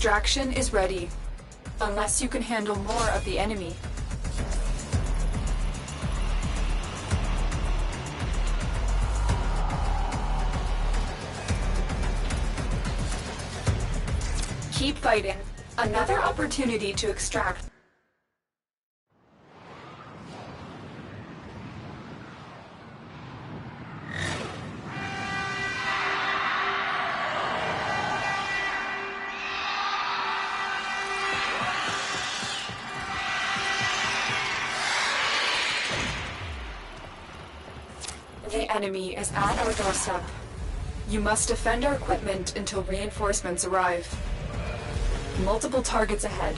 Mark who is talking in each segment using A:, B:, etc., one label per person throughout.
A: Extraction is ready. Unless you can handle more of the enemy. Keep fighting. Another opportunity to extract. The enemy is at our doorstep. You must defend our equipment until reinforcements arrive. Multiple targets ahead.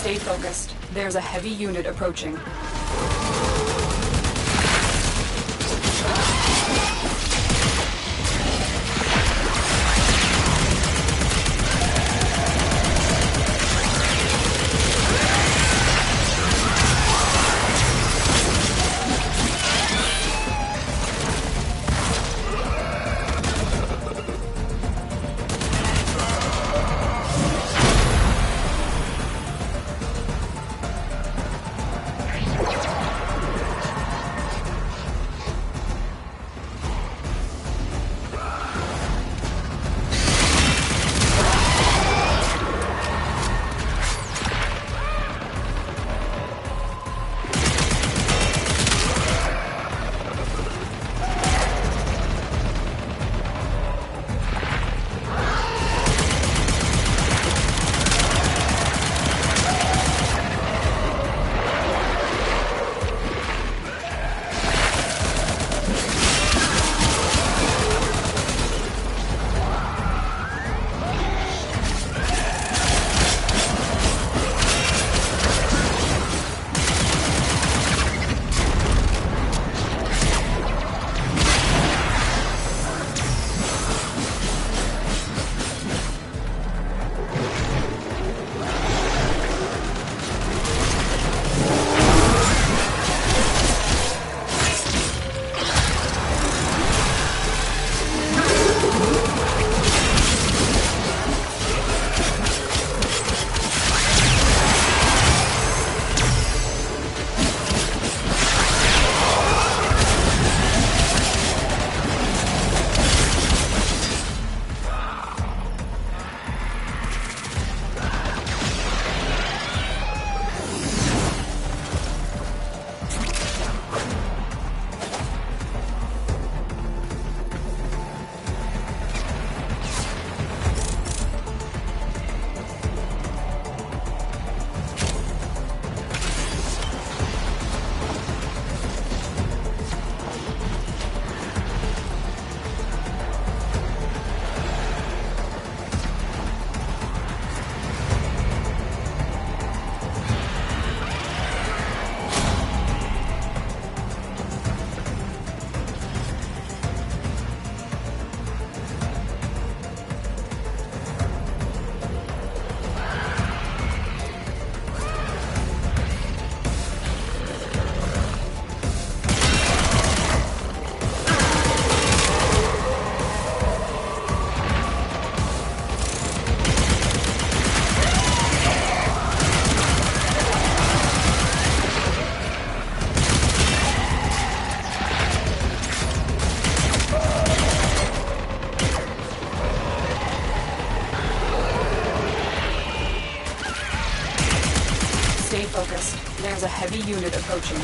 A: Stay focused. There's a heavy unit approaching. There's a heavy unit approaching.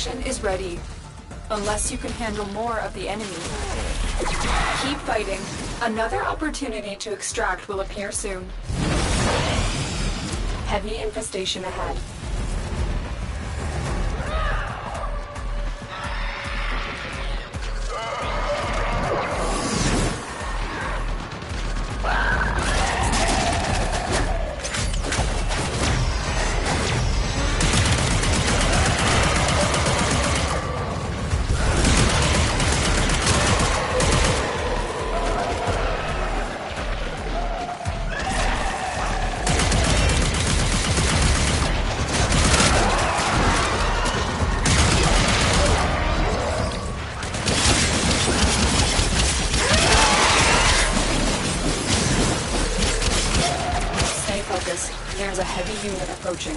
A: extraction is ready. Unless you can handle more of the enemy. Keep fighting. Another opportunity to extract will appear soon. Heavy infestation ahead. There's a heavy unit approaching.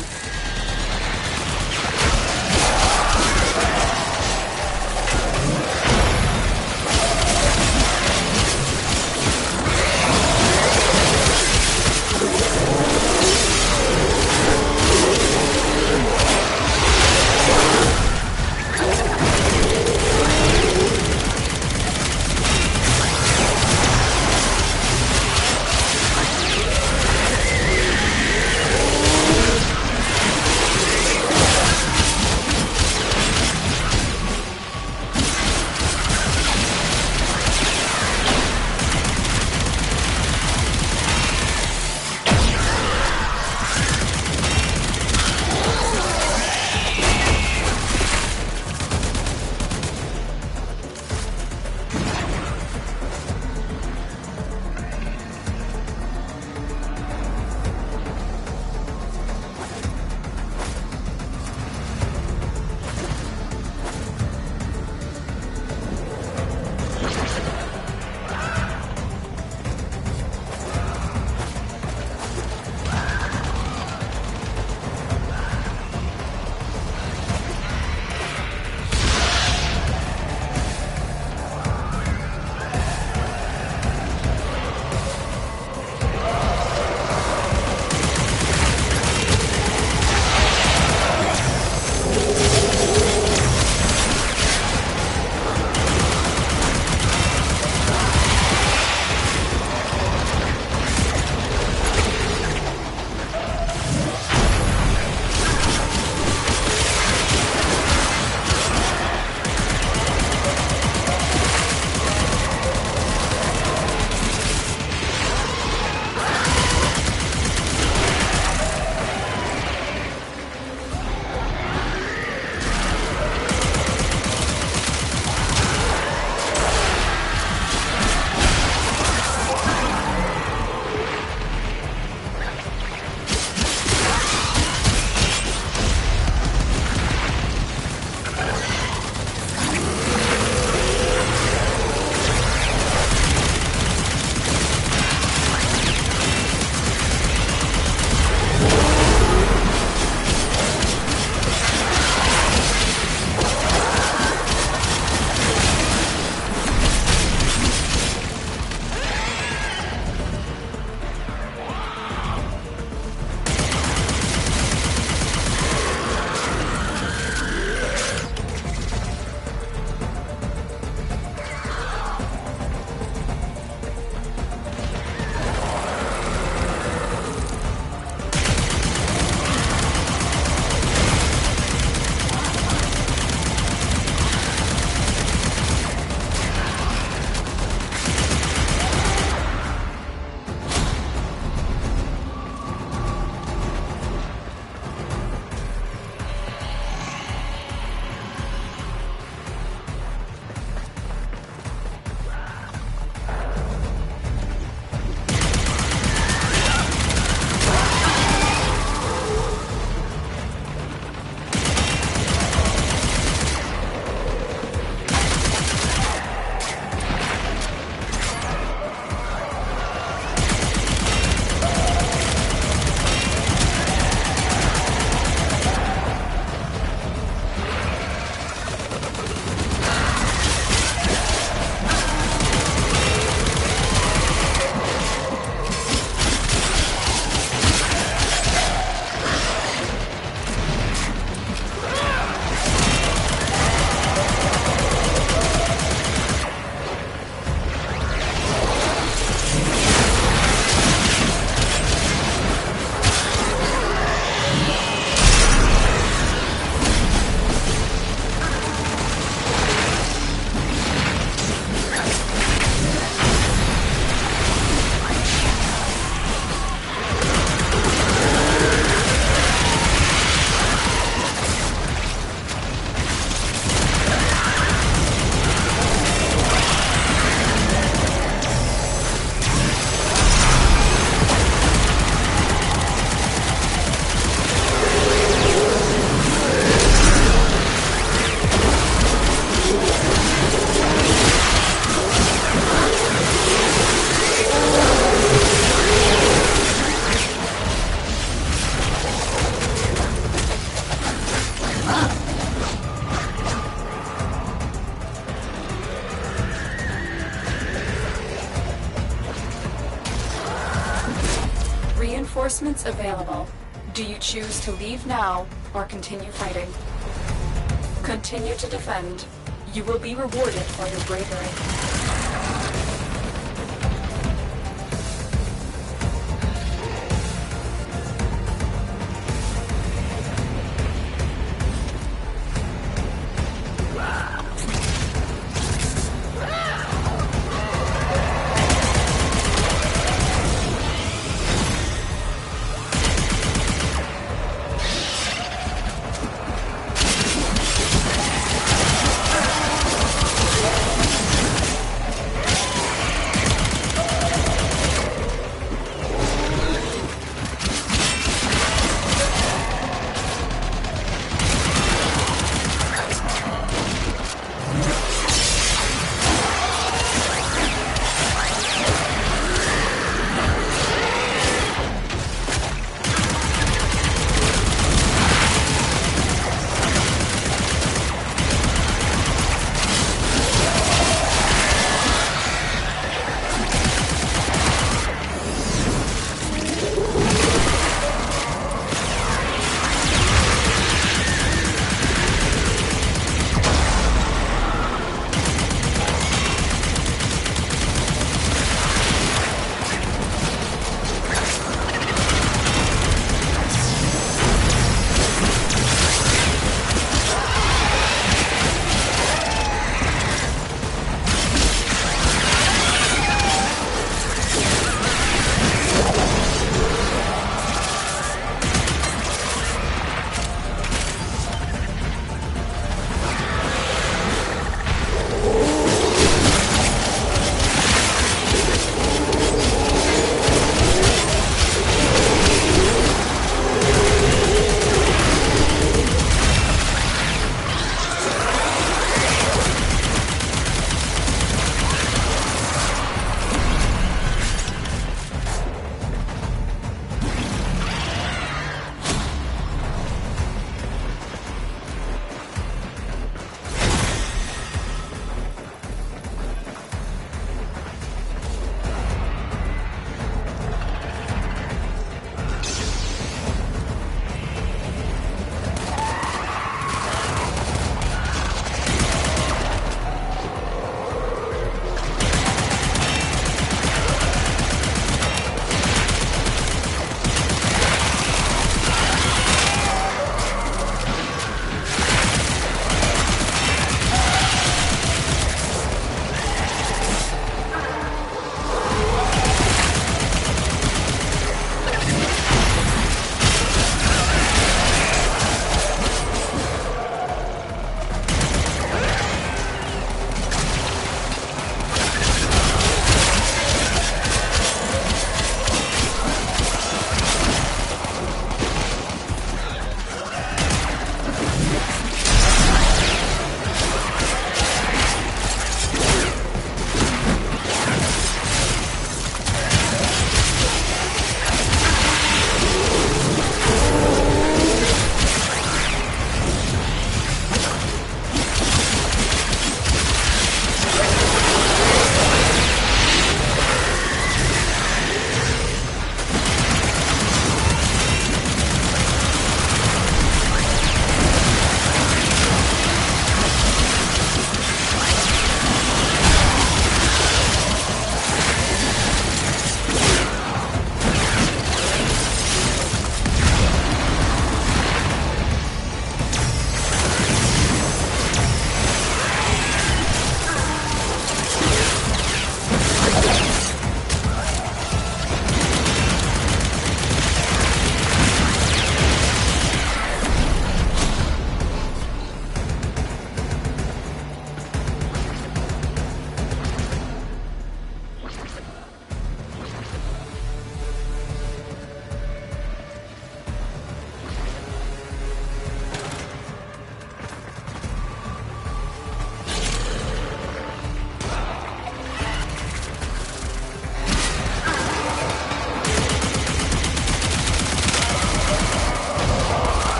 A: Reinforcements available. Do you choose to leave now or continue fighting? Continue to defend. You will be rewarded for your bravery.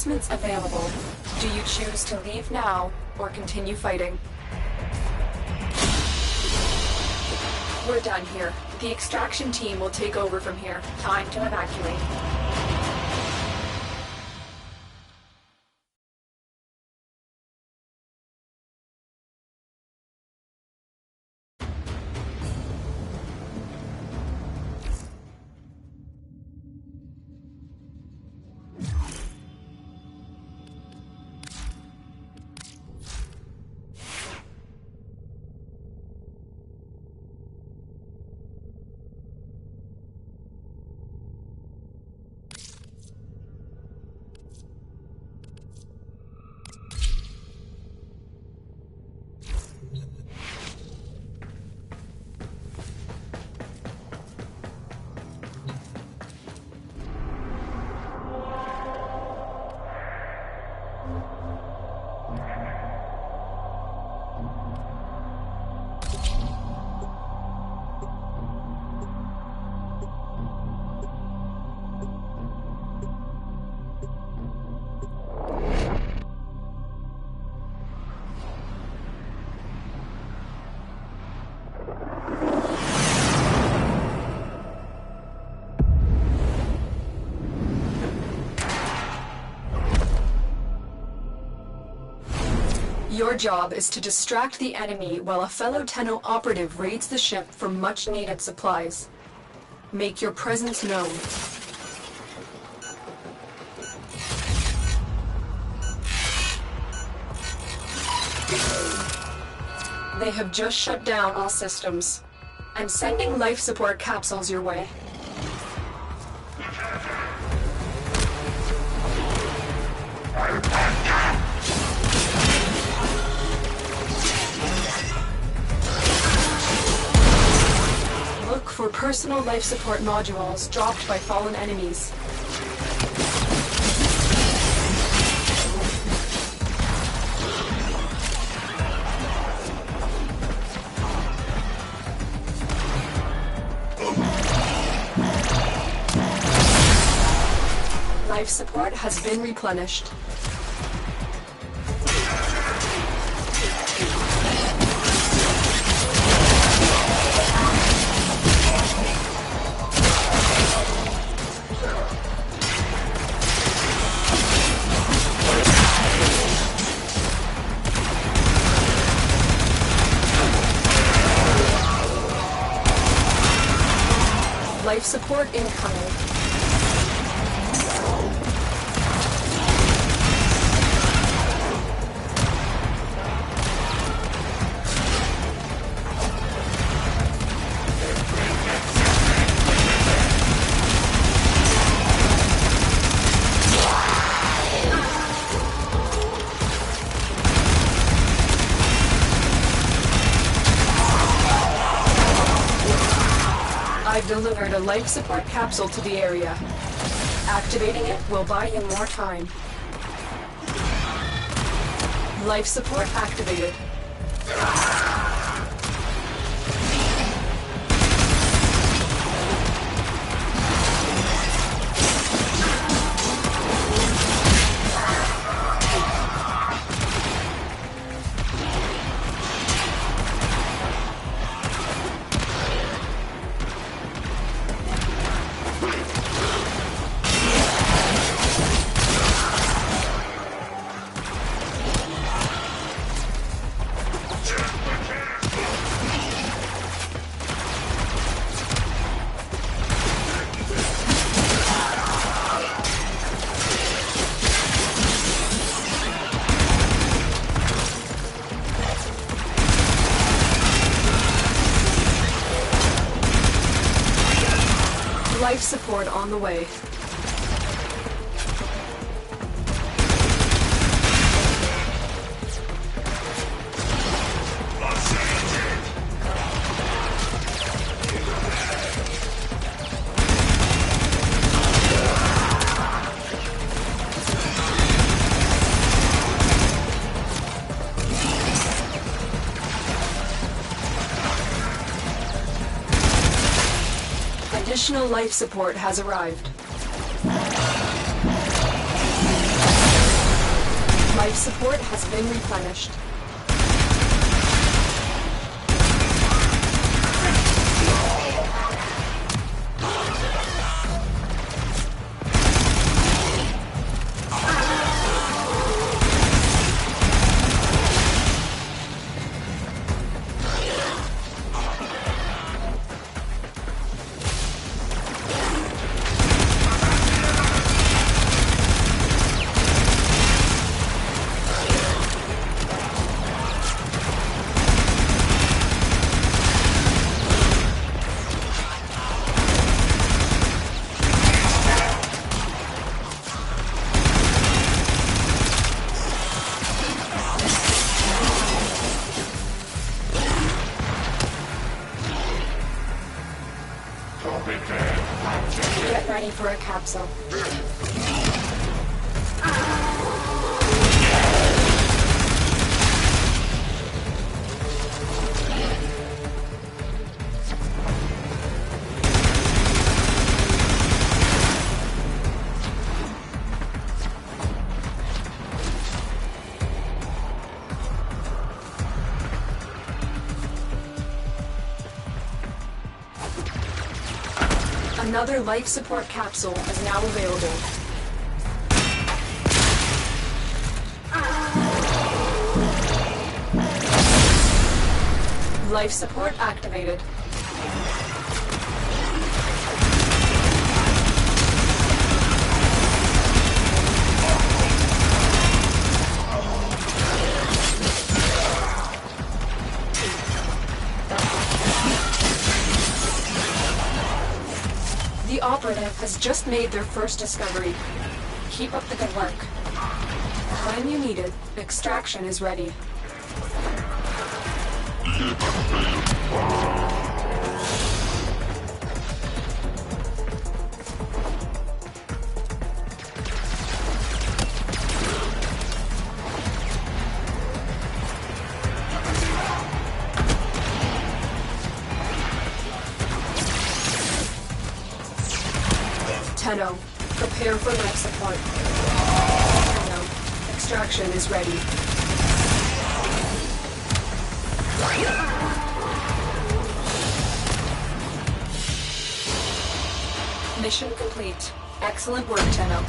A: Reinforcements available. Do you choose to leave now or continue fighting? We're done here. The extraction team will take over from here. Time to evacuate. Your job is to distract the enemy while a fellow Tenno operative raids the ship for much-needed supplies. Make your presence known. They have just shut down all systems. I'm sending life support capsules your way. Look for personal life support modules dropped by fallen enemies. Life support has been replenished. Life support incoming. I've delivered a life support capsule to the area. Activating it will buy you more time. Life support activated. Life support on the way. Additional life support has arrived. Life support has been replenished.
B: Get ready for a capsule.
A: Another life support capsule is now available. Life support activated. The operative has just made their first discovery. Keep up the good work. When you need it, extraction is ready. Tenno, prepare for life support. Tenno, extraction is ready. Mission complete. Excellent work, Tenno.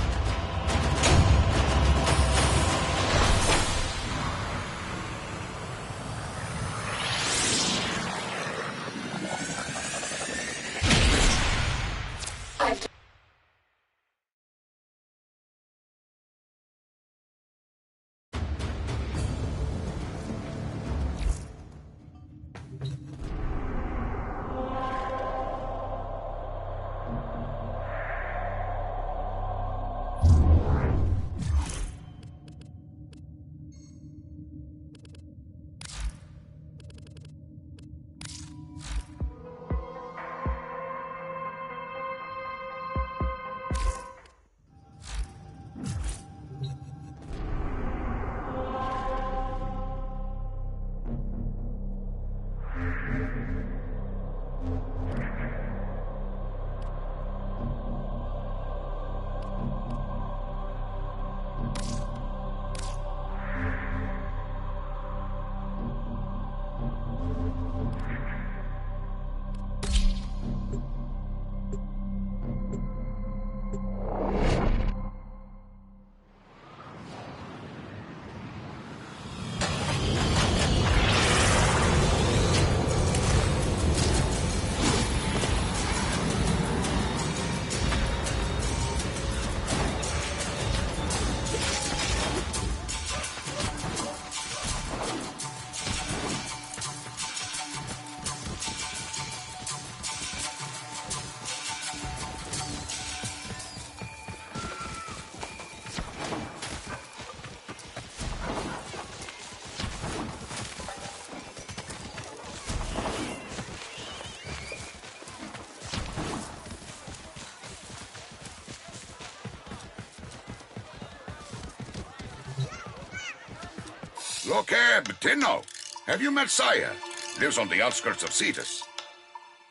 C: Look here, Tenno. Have you met Saya? Lives on the outskirts of Cetus.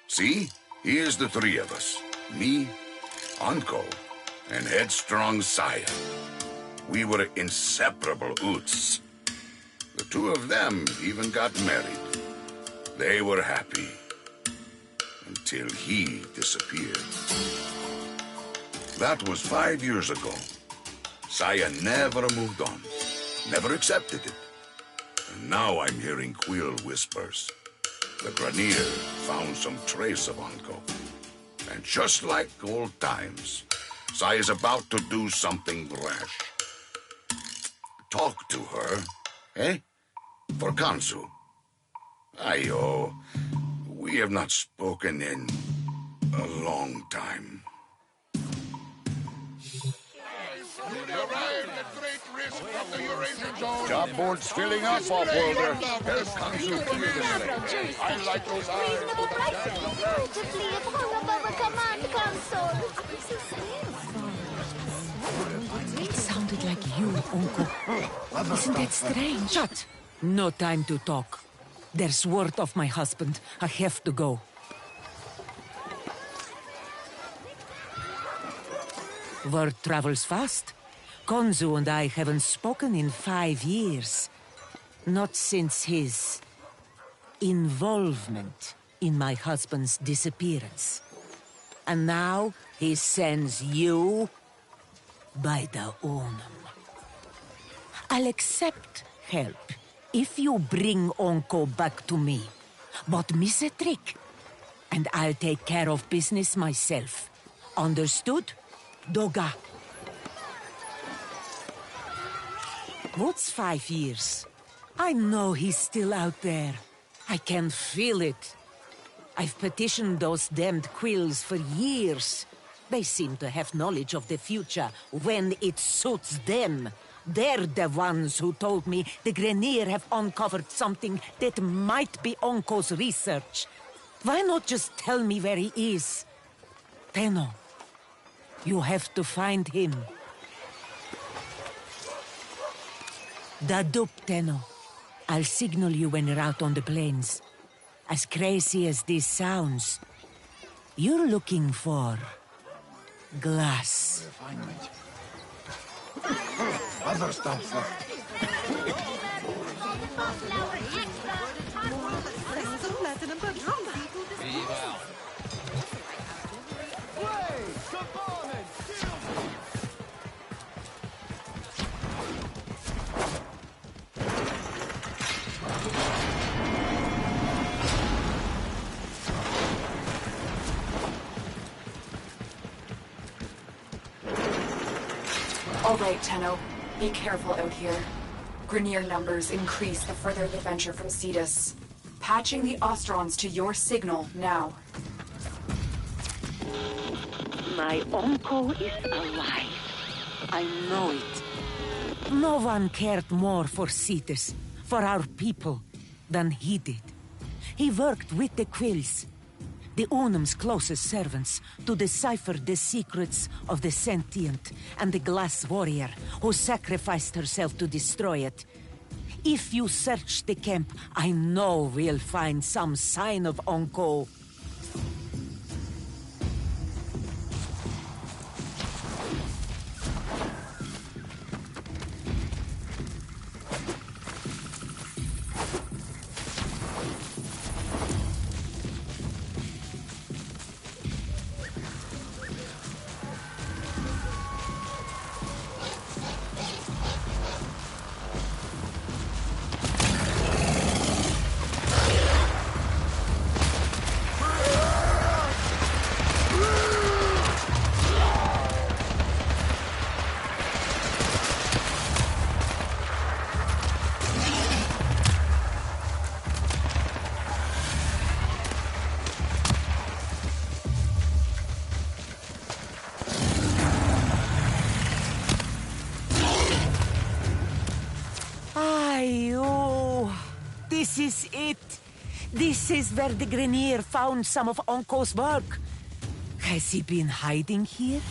C: See? Here's the three of us. Me, Anko, and headstrong Saya. We were inseparable Oots. The two of them even got married. They were happy. Until he disappeared. That was 5 years ago. Saya never moved on. Never accepted it. And now I'm hearing quill whispers. The Grineer found some trace of Onko. And just like old times, Saya's about to do something rash. Talk to her, eh? For Kansu. Ayo, we have not spoken in a long time.
D: Job board's filling up, off-worlder. Help Kansu clear the slate. I like those eyes.
B: Reasonable prices. Beautifully upon above a command console.
E: It sounded like you, Uncle. Isn't that strange? Shut! No time to talk. There's word of my husband. I have to go. Word travels fast. Konzu and I haven't spoken in 5 years. Not since his involvement in my husband's disappearance. And now he sends you by the Unum. I'll accept help if you bring Onko back to me. But miss a trick, and I'll take care of business myself. Understood? Doga. What's 5 years? I know he's still out there. I can feel it. I've petitioned those damned quills for years. They seem to have knowledge of the future when it suits them. They're the ones who told me the Grineer have uncovered something that might be Onko's research. Why not just tell me where he is? Tenno, you have to find him. The dupe, Tenno. I'll signal you when you're out on the plains. As crazy as this sounds, you're looking for glass.
D: Refinement. Other stuff.
A: All right, Tenno. Be careful out here. Grineer numbers increase the further the venture from Cetus. Patching the Ostrons to your signal now.
E: My Onko is alive. I know it. No one cared more for Cetus, for our people, than he did. He worked with the Quills, the Unum's closest servants, to decipher the secrets of the Sentient and the Glass Warrior, who sacrificed herself to destroy it. If you search the camp, I know we'll find some sign of Onko. This is it. This is where the Grineer found some of Onko's work. Has he been hiding here?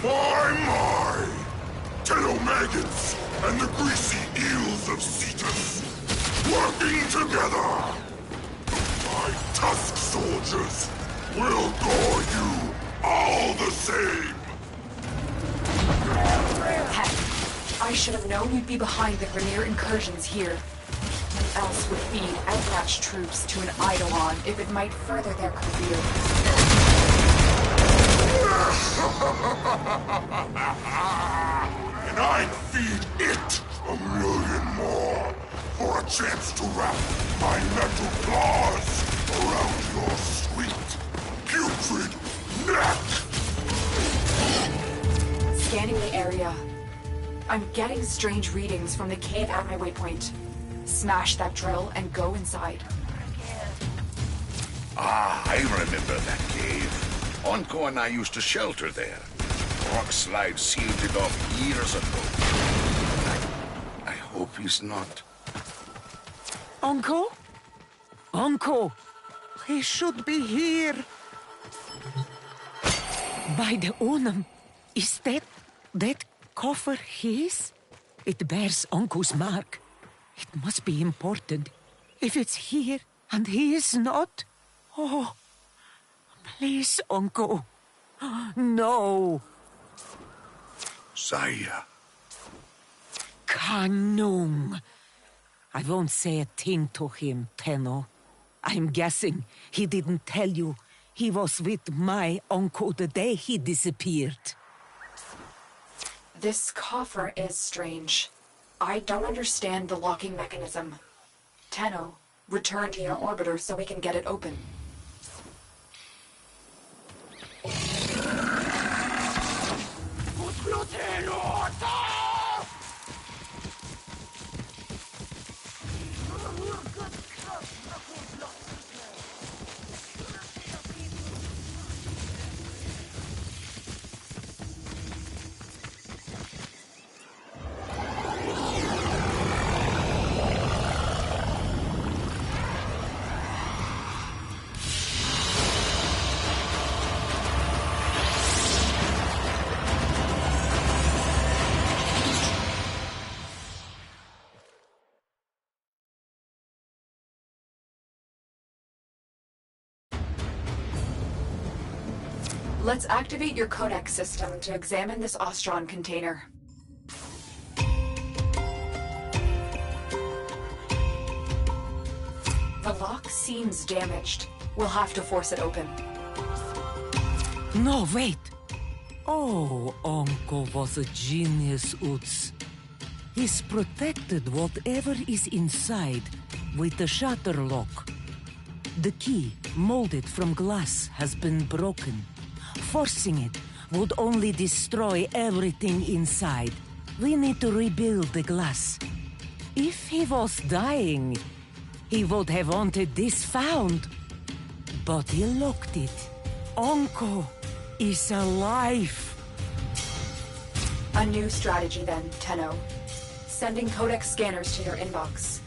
C: My! Tenno Maggots! together! My tusk soldiers will gore you all the same!
A: Heck, I should have known you'd be behind the Grineer incursions here. Who else would feed outmatched troops to an Eidolon if it might further their career?
C: And I'd feed it 1,000,000 more for a chance to wrap my metal claws around your sweet, putrid neck!
A: Scanning the area. I'm getting strange readings from the cave at my waypoint. Smash that drill and go inside.
C: Ah, I remember that cave. Onko and I used to shelter there. Rock slide sealed it off years ago. I hope he's not.
E: Uncle? Uncle! He should be here! By the Unum, is that coffer his? It bears Uncle's mark. It must be important. If it's here and he is not... Oh, please, Uncle. No.
C: Saya.
E: Kanung. I won't say a thing to him, Tenno. I'm guessing he didn't tell you he was with my uncle the day he disappeared.
A: This coffer is strange. I don't understand the locking mechanism. Tenno, return to your orbiter so we can get it open. Let's activate your codex system to examine this Ostron container. The lock seems damaged. We'll have to force it open.
E: No, wait. Oh, Uncle was a genius, Utz. He's protected whatever is inside with the shutter lock. The key, molded from glass, has been broken. Forcing it would only destroy everything inside. We need to rebuild the glass. If he was dying, he would have wanted this found. But he locked it. Uncle is alive.
A: A new strategy then, Tenno. Sending codex scanners to your inbox.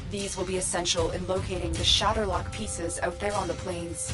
A: These will be essential in locating the Shatterlock pieces out there on the plains.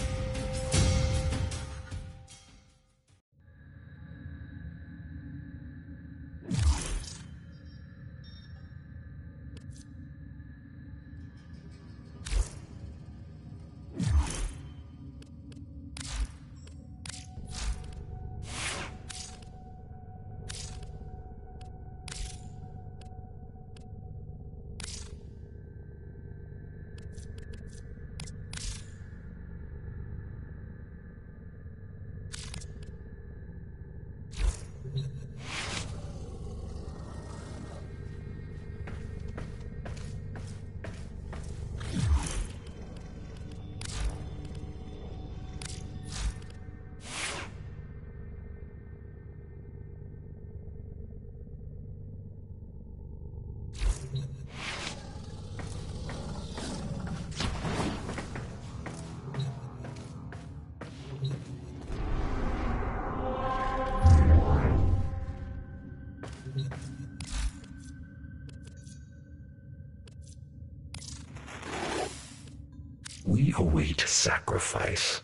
F: We await sacrifice.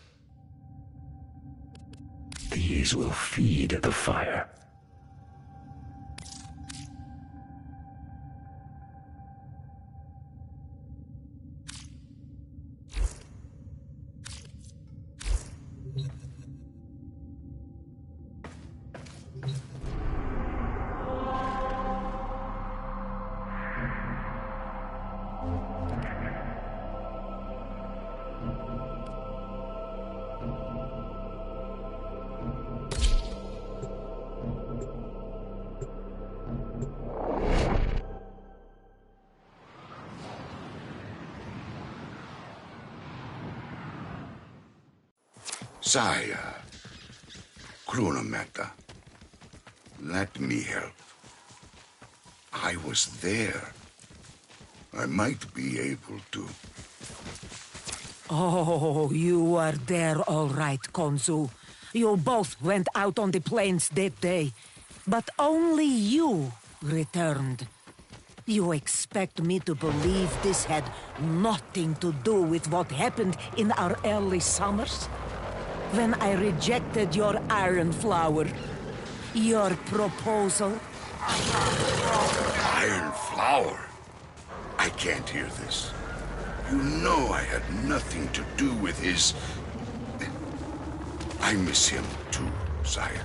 F: These will feed the fire.
C: Saya, Krunameta, let me help. I was there. I might be able to.
E: Oh, you were there all right, Konzu. You both went out on the plains that day. But only you returned. You expect me to believe this had nothing to do with what happened in our early summers? When I rejected your iron flower, your proposal?
C: Iron flower? I can't hear this. You know I had nothing to do with his... I miss him too, sire.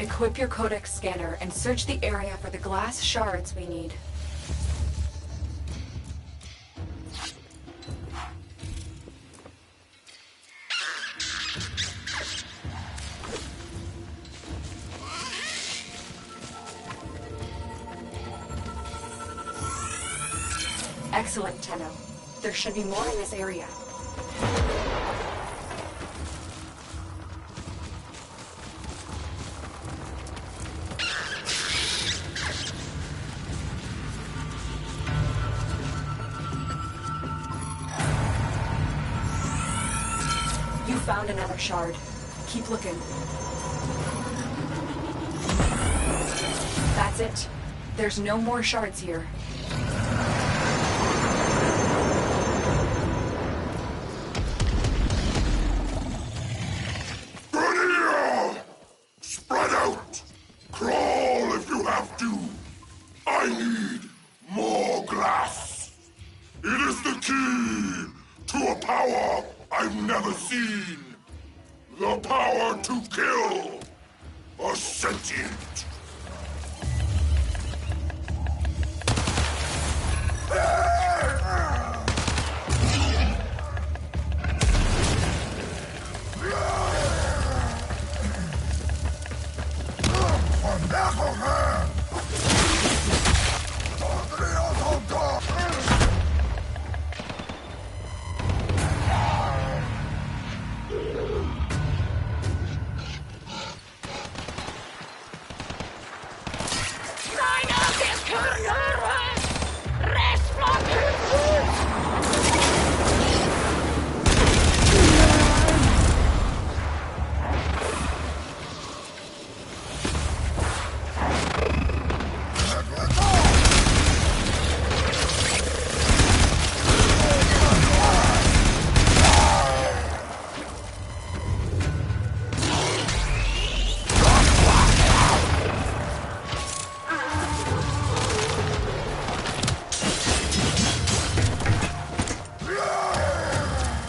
A: Equip your codex scanner and search the area for the glass shards we need. Excellent, Tenno. There should be more in this area. You found another shard. Keep looking. That's it. There's no more shards here.
D: Grineer! Spread out! Crawl if you have to! I need more glass! It is the key to a power I've never seen! The power to kill a sentient!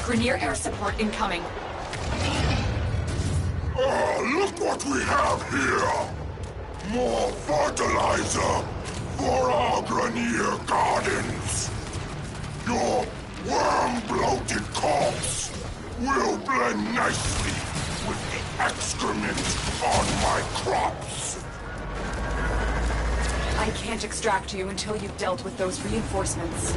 A: Grineer air support incoming.
D: Look what we have here! More fertilizer for our Grineer gardens! Your worm-bloated corpse will blend nicely with the excrement on my crops!
A: I I can't extract you until you've dealt with those reinforcements.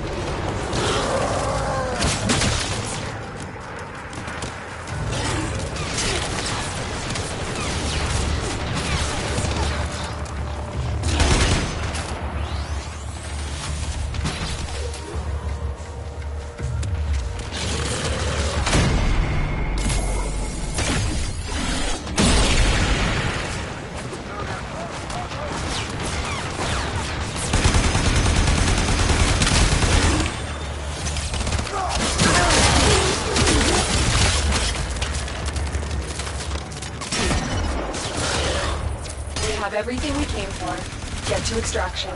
A: Everything we came for. Get to extraction.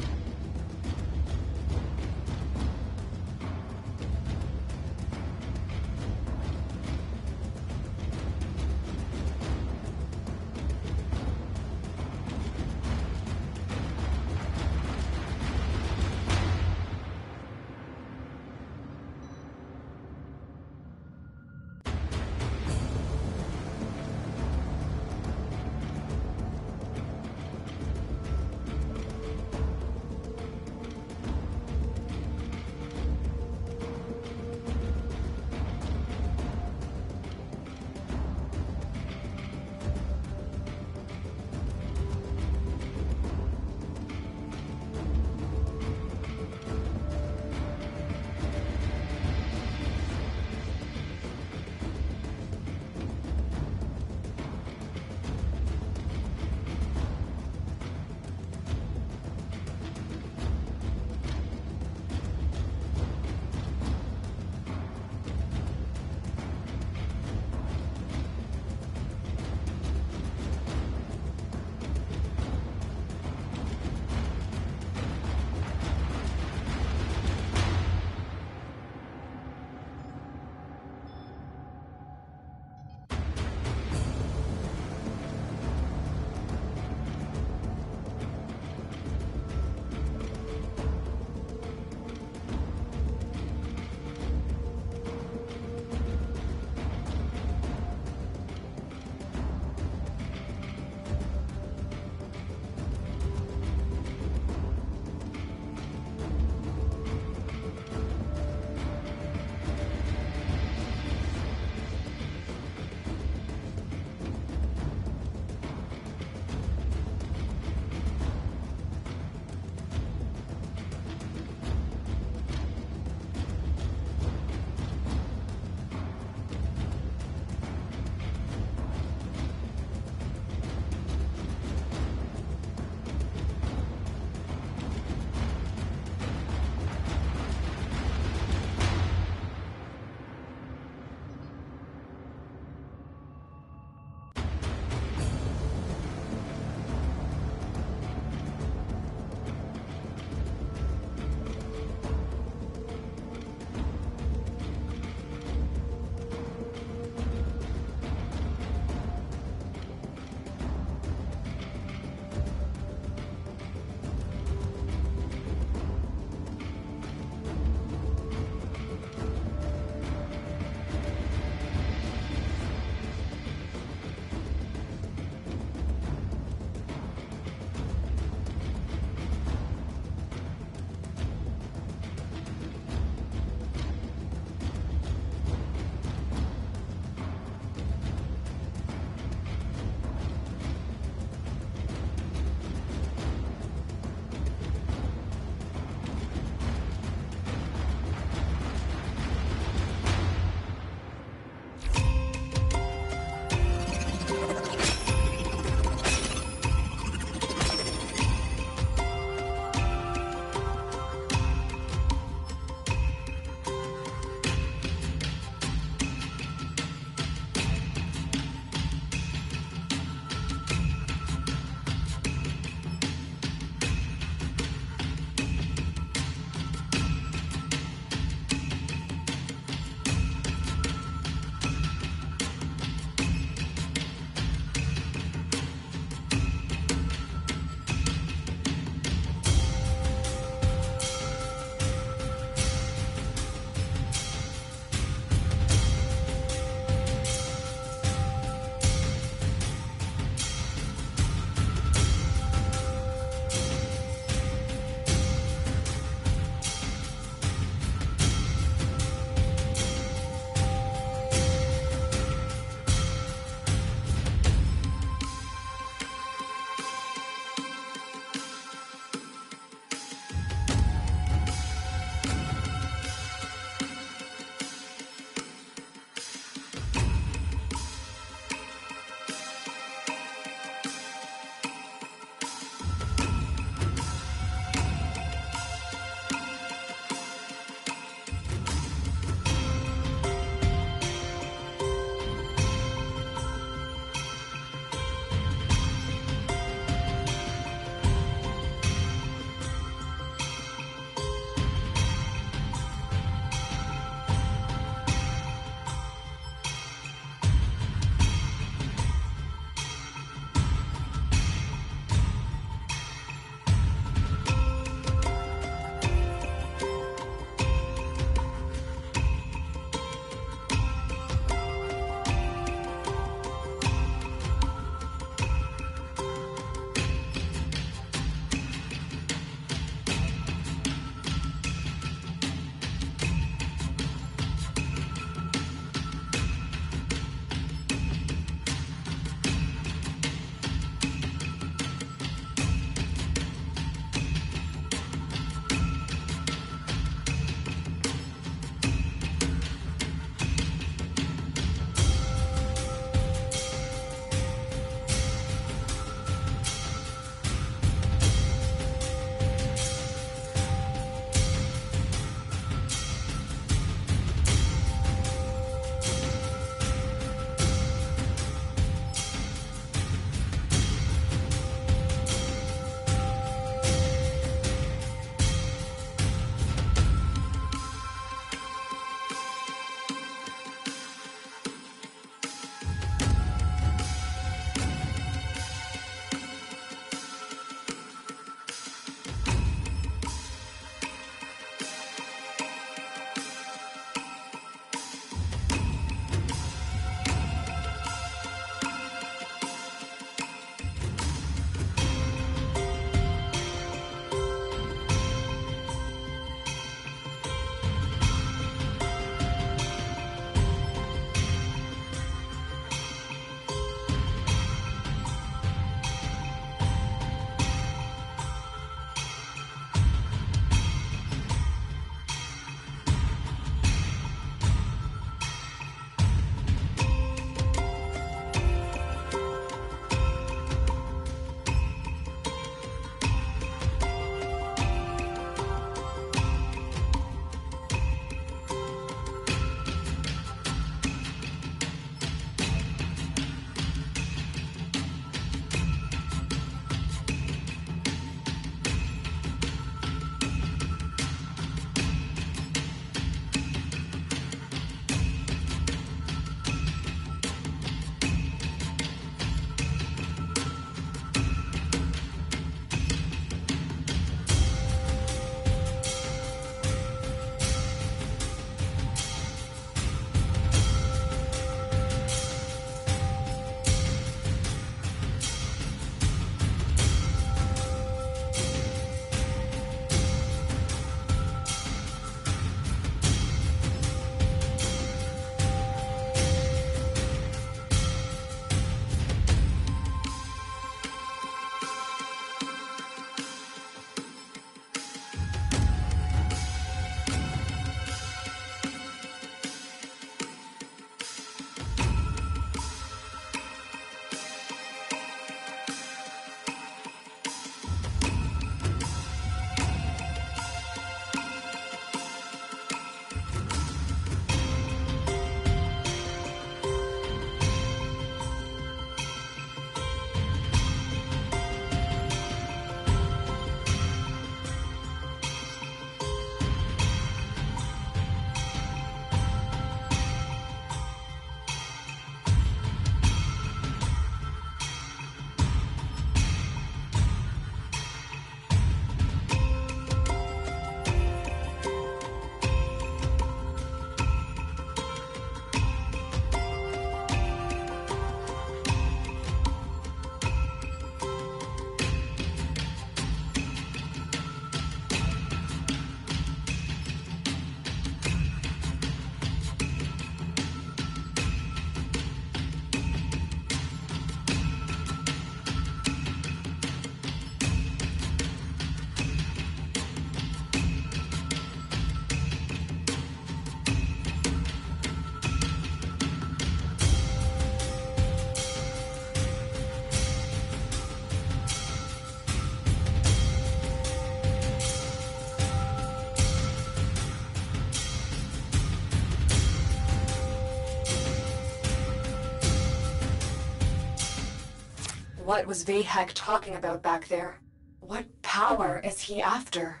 A: What was Vahek talking about back there? What power is he after?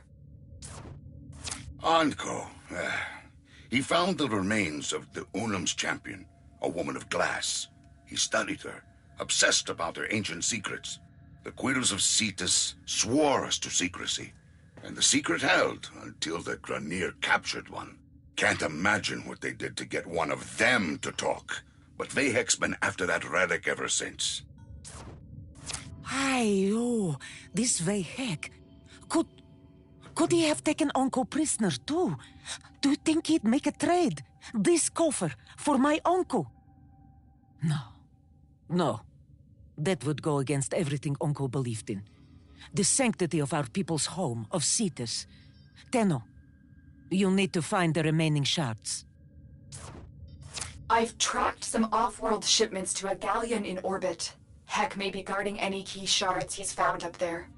C: Anko. He found the remains of the Unum's champion, a woman of glass. He studied her, obsessed about her ancient secrets. The Quills of Cetus swore us to secrecy, and the secret held until the Grineer captured one. Can't imagine what they did to get one of them to talk, but Vahek's been after that relic ever since.
E: Oh, this Vahek. Could he have taken Uncle prisoner too? Do you think he'd make a trade? This coffer for my uncle? No. That would go against everything Uncle believed in. The sanctity of our people's home, of Cetus. Tenno, you'll need to find the remaining shards.
A: I've tracked some off-world shipments to a galleon in orbit. Heck may be guarding any key shards he's found up there.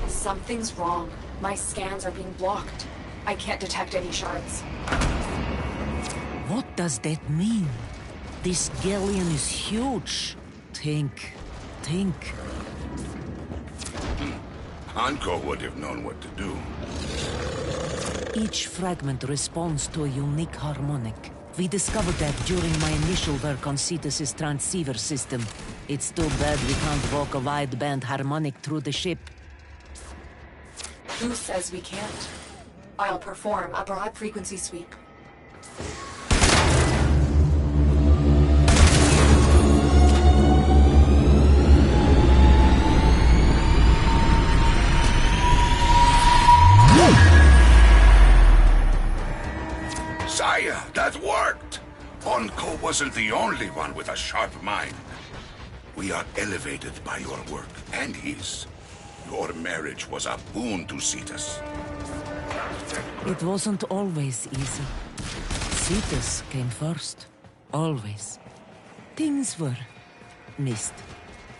A: Something's wrong. My scans are being blocked. I can't detect any shards.
E: What does that mean? This galleon is huge. Think.
C: Anko would have known what to do.
E: Each fragment responds to a unique harmonic. We discovered that during my initial work on Cetus's transceiver system. It's too bad we can't walk a wideband harmonic through the ship.
A: Who says we can't? I'll perform a broad frequency sweep.
C: Saya, that worked! Anko wasn't the only one with a sharp mind. We are elevated by your work, and his. Your marriage was a boon to Cetus.
E: It wasn't always easy. Cetus came first. Always. Things were missed.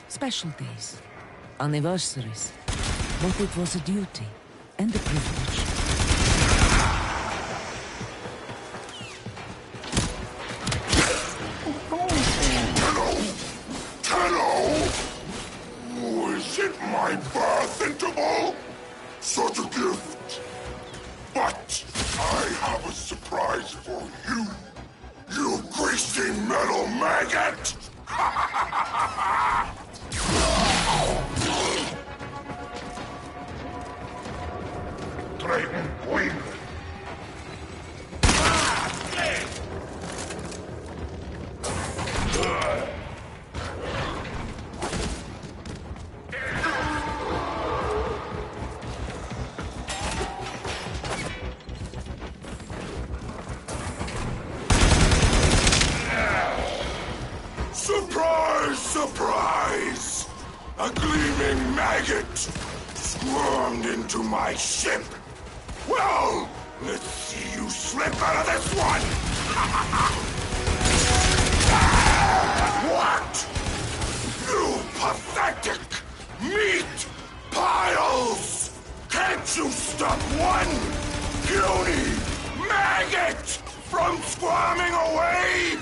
E: Special days. Anniversaries. But it was a duty and a privilege.
D: Is it my birth interval? Such a gift. But I have a surprise for you. You greasy metal maggot! Dragon Wing! Surprise! A gleaming maggot squirmed into my ship. Well, let's see you slip out of this one! What? You pathetic meat piles! Can't you stop one puny maggot from squirming away?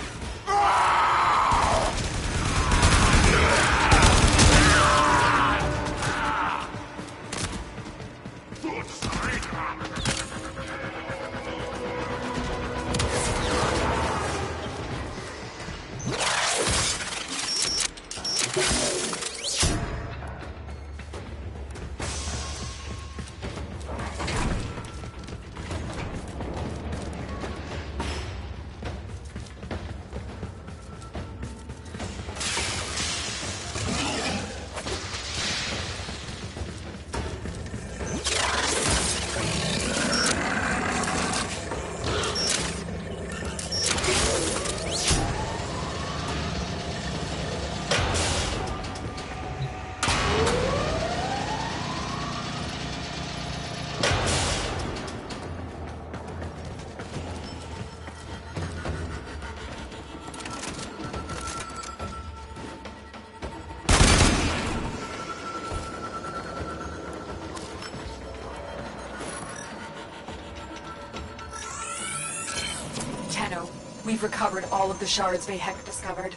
A: Tenno, we've recovered all of the shards Vahek discovered.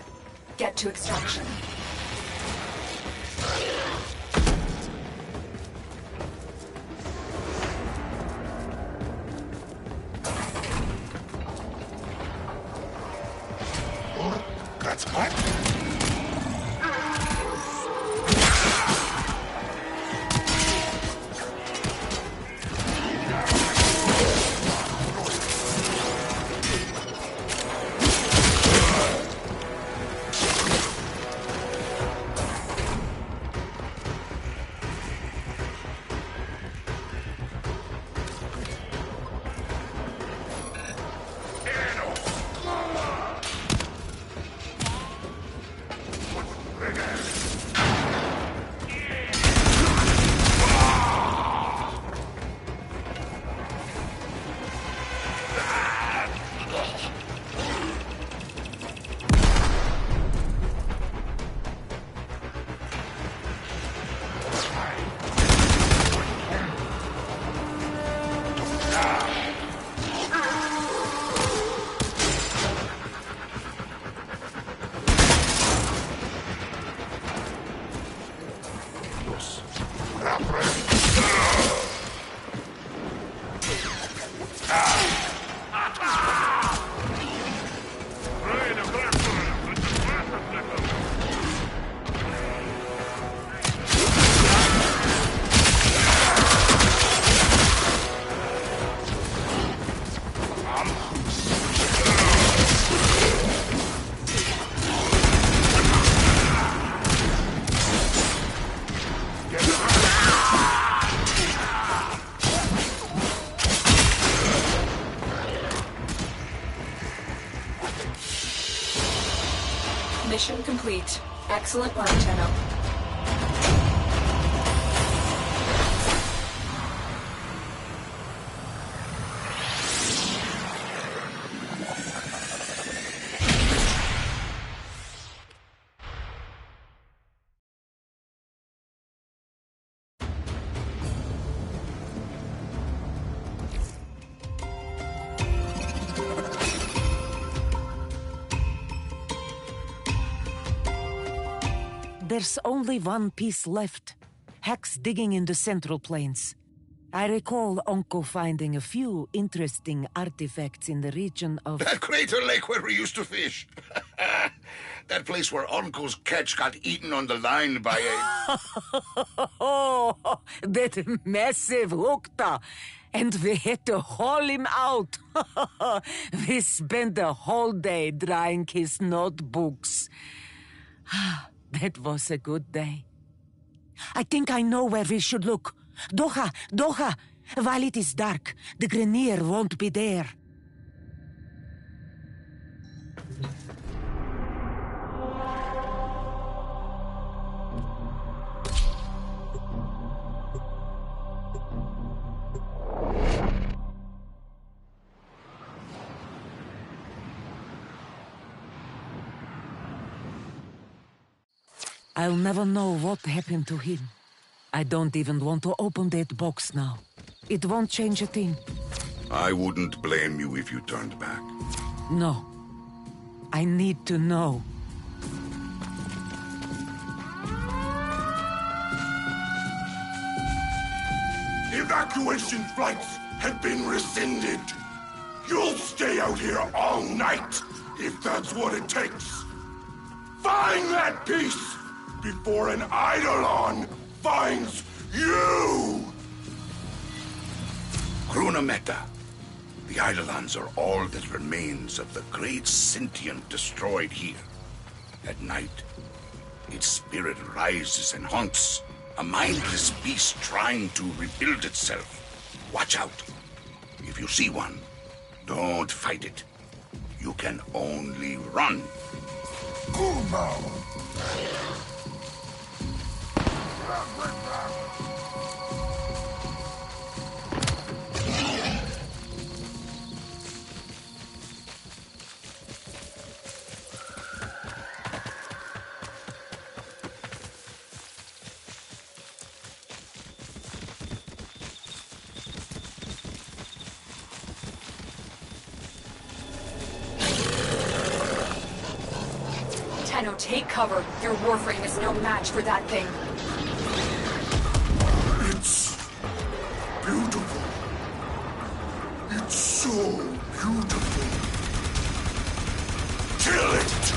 A: Get to extraction.
D: That's hot.
A: Mission complete. Excellent work, Tenno.
E: There's only one piece left. Hex digging in the central plains. I recall Onko finding a few interesting artifacts in the region of...
C: That crater lake where we used to fish. That place where Onko's catch got eaten on the line by a...
E: Oh, that massive hookta. And we had to haul him out. We spent the whole day drying his notebooks. That was a good day. I think I know where we should look. Doha! While it is dark, the Grineer won't be there. I'll never know what happened to him. I don't even want to open that box now. It won't change a thing.
C: I wouldn't blame you if you turned back.
E: No. I need to know.
D: Evacuation flights have been rescinded. You'll stay out here all night, if that's what it takes. Find that piece before an Eidolon finds you!
C: Grunameta. The Eidolons are all that remains of the great sentient destroyed here. At night, its spirit rises and haunts, a mindless beast trying to rebuild itself. Watch out. If you see one, don't fight it. You can only run.
D: Kumo!
A: Tenno, take cover. Your Warframe is no match for that thing.
D: It's beautiful. It's so beautiful. Kill it!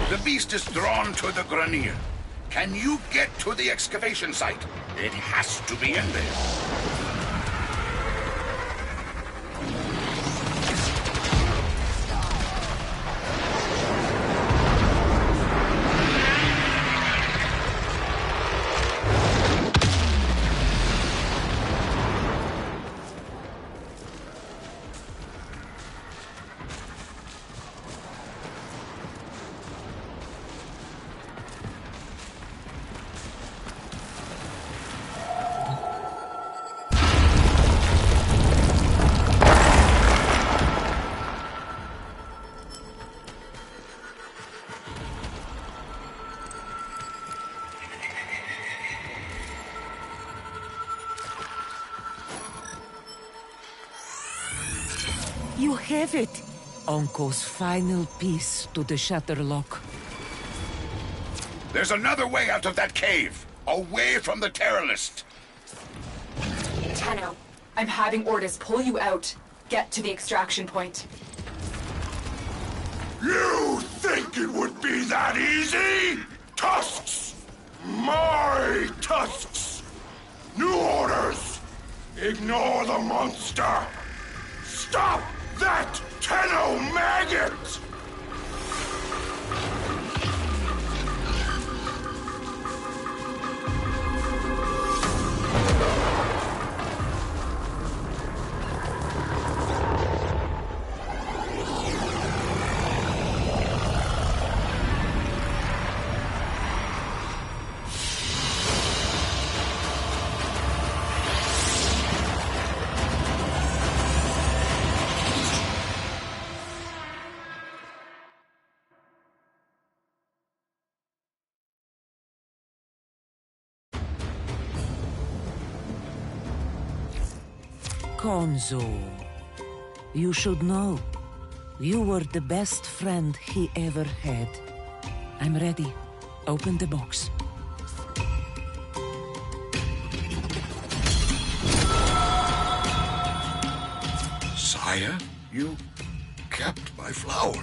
C: The beast is drawn to the Grineer. Can you get to the excavation site? It has to be in there.
E: You have it! Onko's final piece to the Shatterlock.
C: There's another way out of that cave, away from the terrorist.
A: Tenno, I'm having Ordis pull you out. Get to the extraction point.
D: You think it would be that easy? Tusks! My tusks! New orders! Ignore the monster! Stop that Tenno maggot!
E: Konzo, you should know. You were the best friend he ever had. I'm ready. Open the box.
C: Sire, you kept my flower.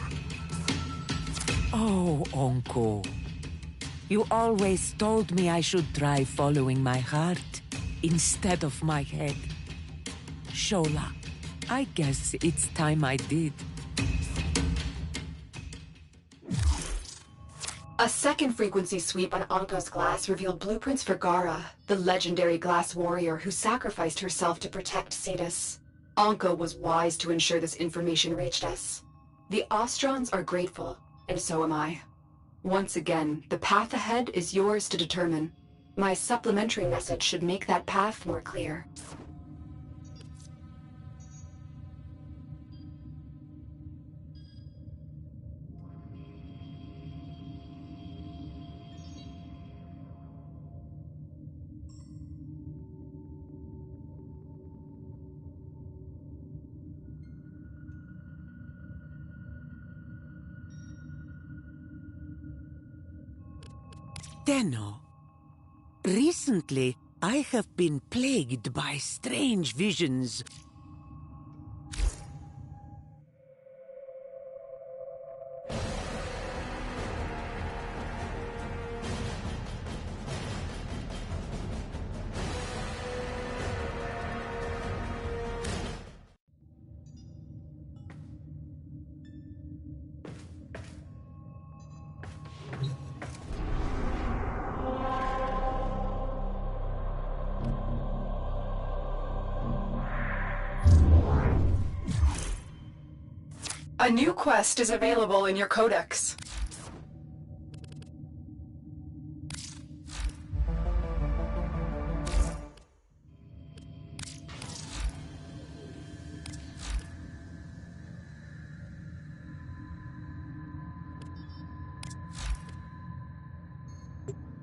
E: Oh, Onko. You always told me I should try following my heart instead of my head. Shola, I guess it's time I did.
A: A second frequency sweep on Anka's glass revealed blueprints for Gara, the legendary glass warrior who sacrificed herself to protect Cetus. Anka was wise to ensure this information reached us. The Ostrons are grateful, and so am I. Once again, the path ahead is yours to determine. My supplementary message should make that path more clear.
E: Tenno, recently I have been plagued by strange visions.
A: A new quest is available in your codex.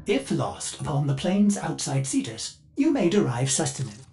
G: If lost upon the plains outside Cetus, you may derive sustenance.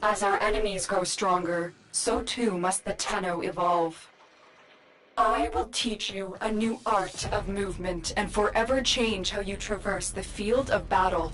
A: As our enemies grow stronger, so too must the Tenno evolve. I will teach you a new art of movement and forever change how you traverse the field of battle.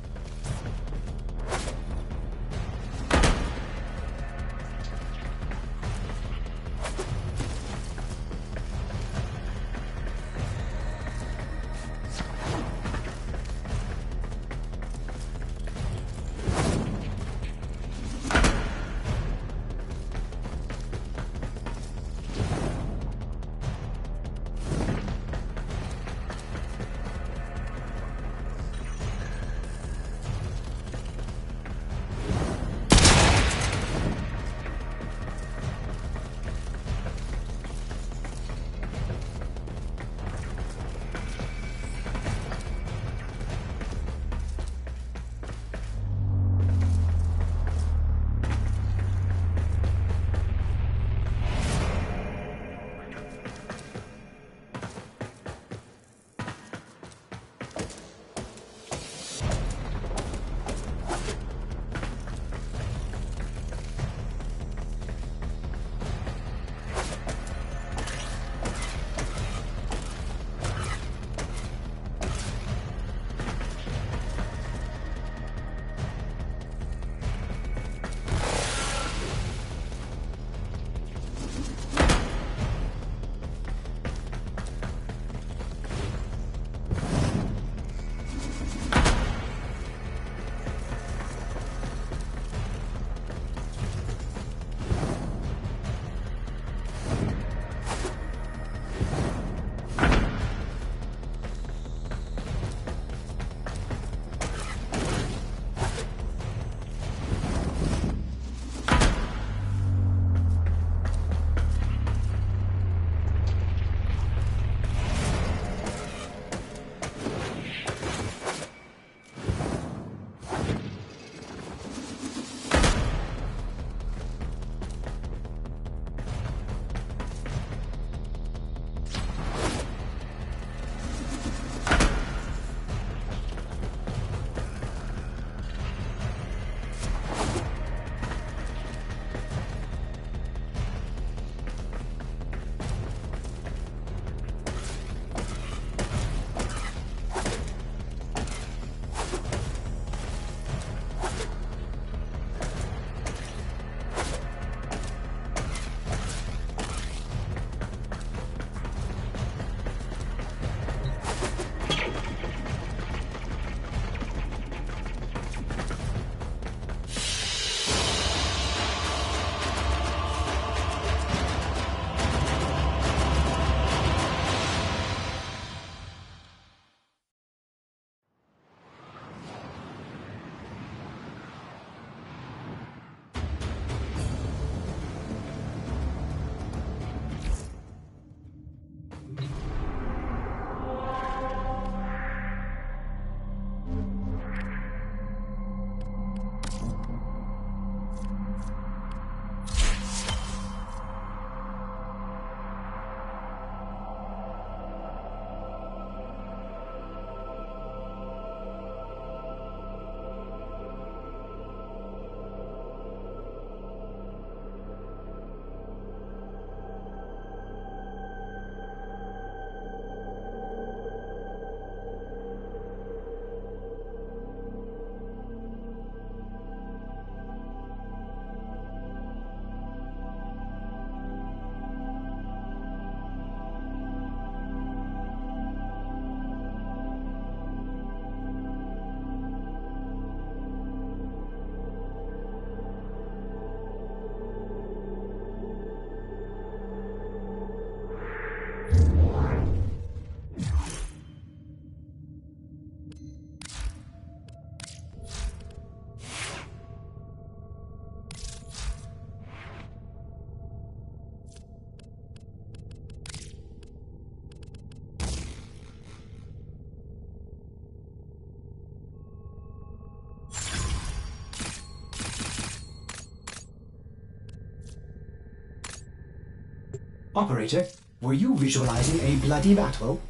G: Operator, were you visualizing a bloody battle?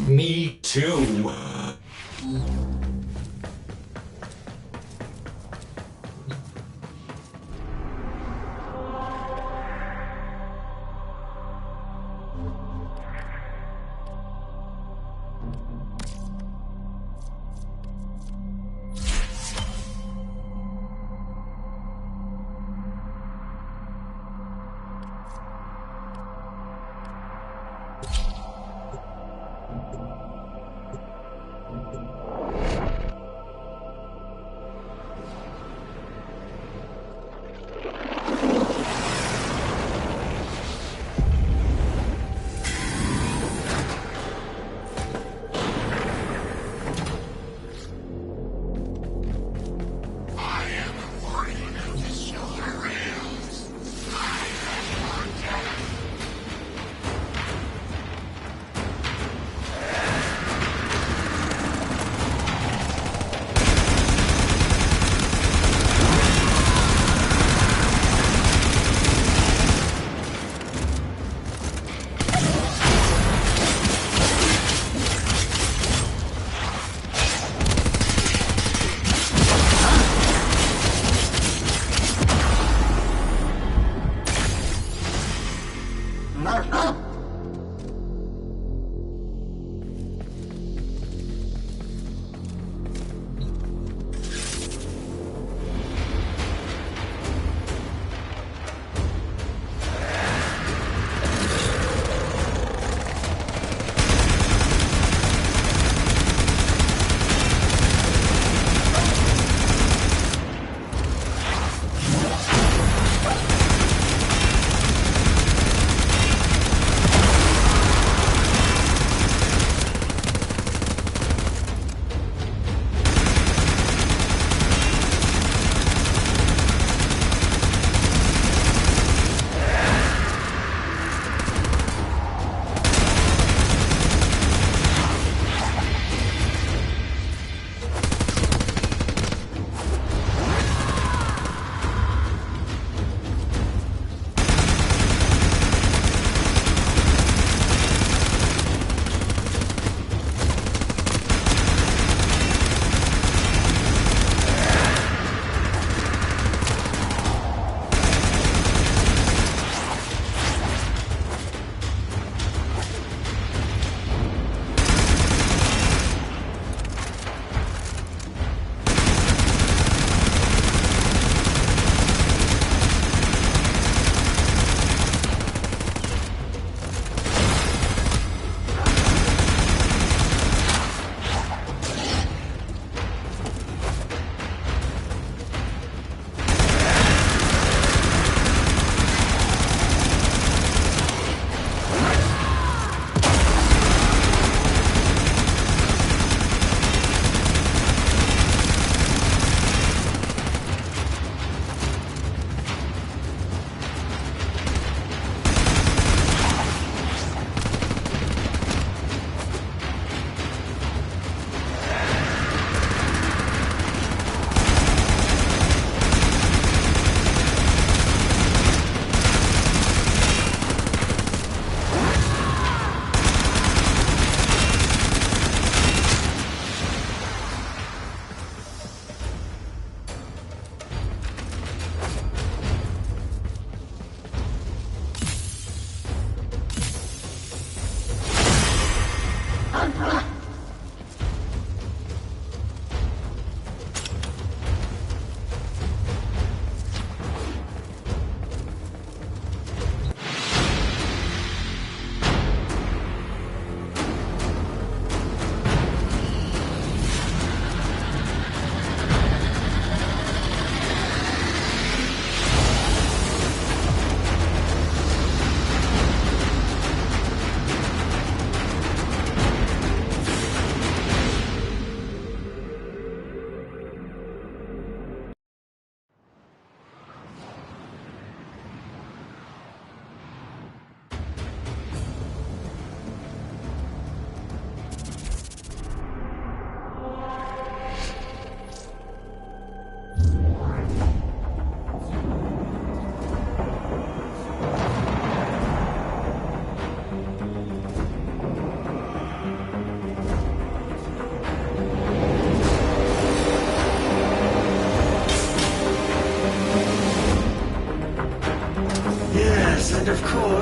F: Me too.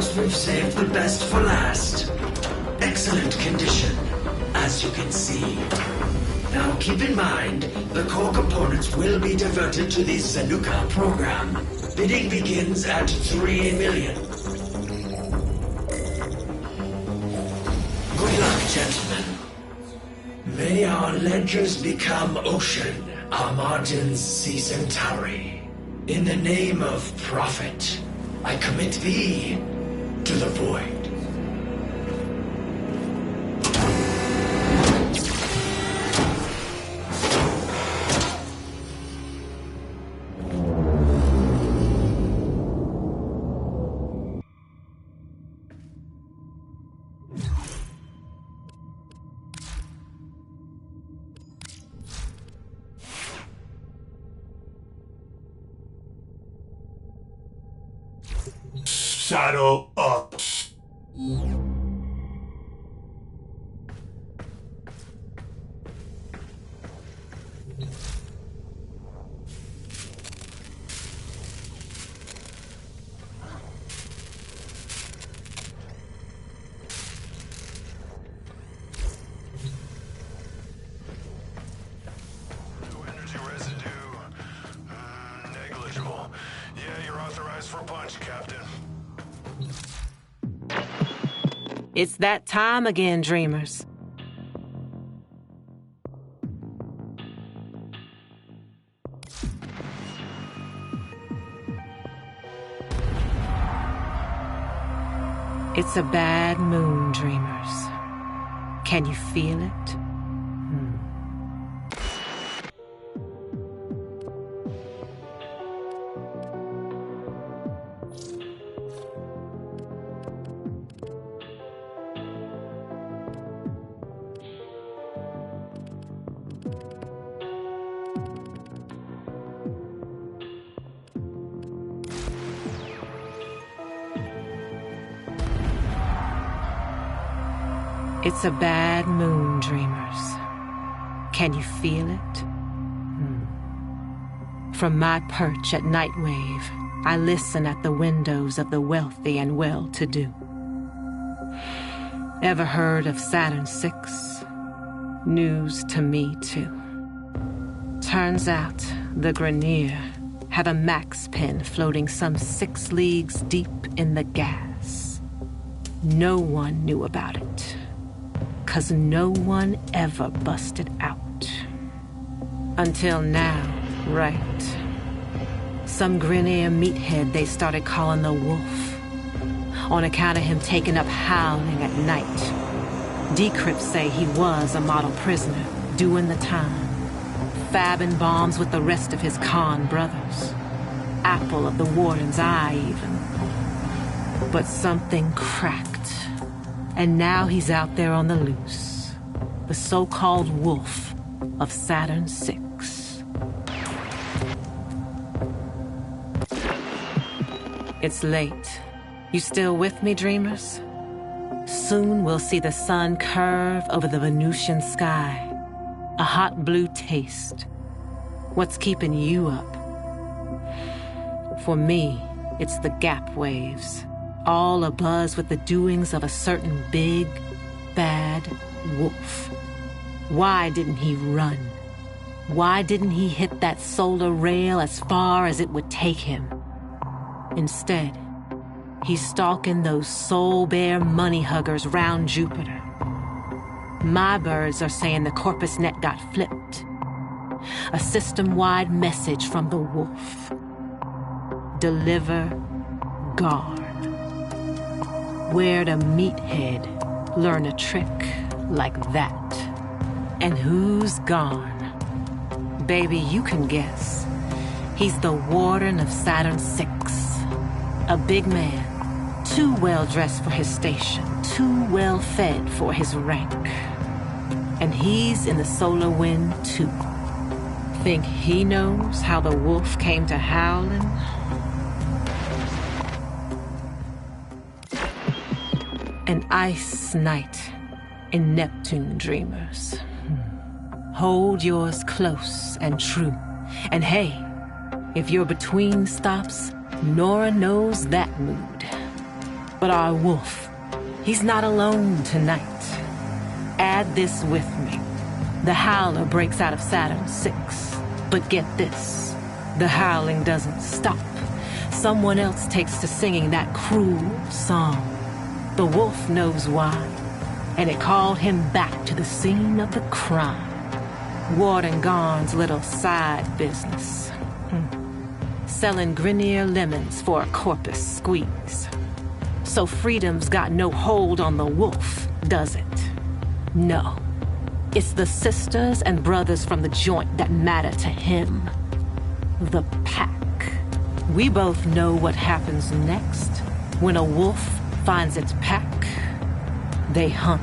H: course, we've saved the best for last. Excellent condition, as you can see. Now keep in mind, the core components will be diverted to the Zanuka program. Bidding begins at 3 million. Good luck, gentlemen. May our ledgers become ocean, our margins sea centauri. In the name of profit, I commit thee to the void.
D: Saddle up.
I: Energy residue. Negligible. Yeah, you're authorized for punch, Captain.
E: It's that time again, dreamers. It's a bad moon, dreamers. Can you feel it? It's a bad moon, dreamers. Can you feel it? From my perch at Nightwave, I listen at the windows of the wealthy and well-to-do. Ever heard of Saturn VI? News to me, too. Turns out the Grineer have a max pin floating some 6 leagues deep in the gas. No one knew about it. 'Cause no one ever busted out. Until now, right? Some Grineer meathead they started calling the Wolf, on account of him taking up howling at night. Decrypts say he was a model prisoner, doing the time, fabbing bombs with the rest of his Khan brothers. Apple of the warden's eye, even. But something cracked. And now he's out there on the loose. The so-called Wolf of Saturn VI. It's late. You still with me, dreamers? Soon we'll see the sun curve over the Venusian sky. A hot blue taste. What's keeping you up? For me, it's the gap waves. All abuzz with the doings of a certain big, bad wolf. Why didn't he run? Why didn't he hit that solar rail as far as it would take him? Instead, he's stalking those soul-bare money huggers round Jupiter. My birds are saying the Corpus net got flipped. A system-wide message from the wolf. Deliver guard. Where'd a meathead learn a trick like that? And who's gone? Baby, you can guess. He's the warden of Saturn VI. A big man, too well-dressed for his station, too well-fed for his rank. And he's in the solar wind, too. Think he knows how the wolf came to howling? An ice night in Neptune, dreamers. Hold yours close and true. And hey, if you're between stops, Nora knows that mood. But our wolf, he's not alone tonight. Add this with me. The howler breaks out of Saturn 6. But get this, the howling doesn't stop. Someone else takes to singing that cruel song. The wolf knows why, and it called him back to the scene of the crime. Warden Garn's little side business. Selling Grineer lemons for a Corpus squeeze. So freedom's got no hold on the wolf, does it? No. It's the sisters and brothers from the joint that matter to him. The pack. We both know what happens next. When a wolf finds its pack, they hunt.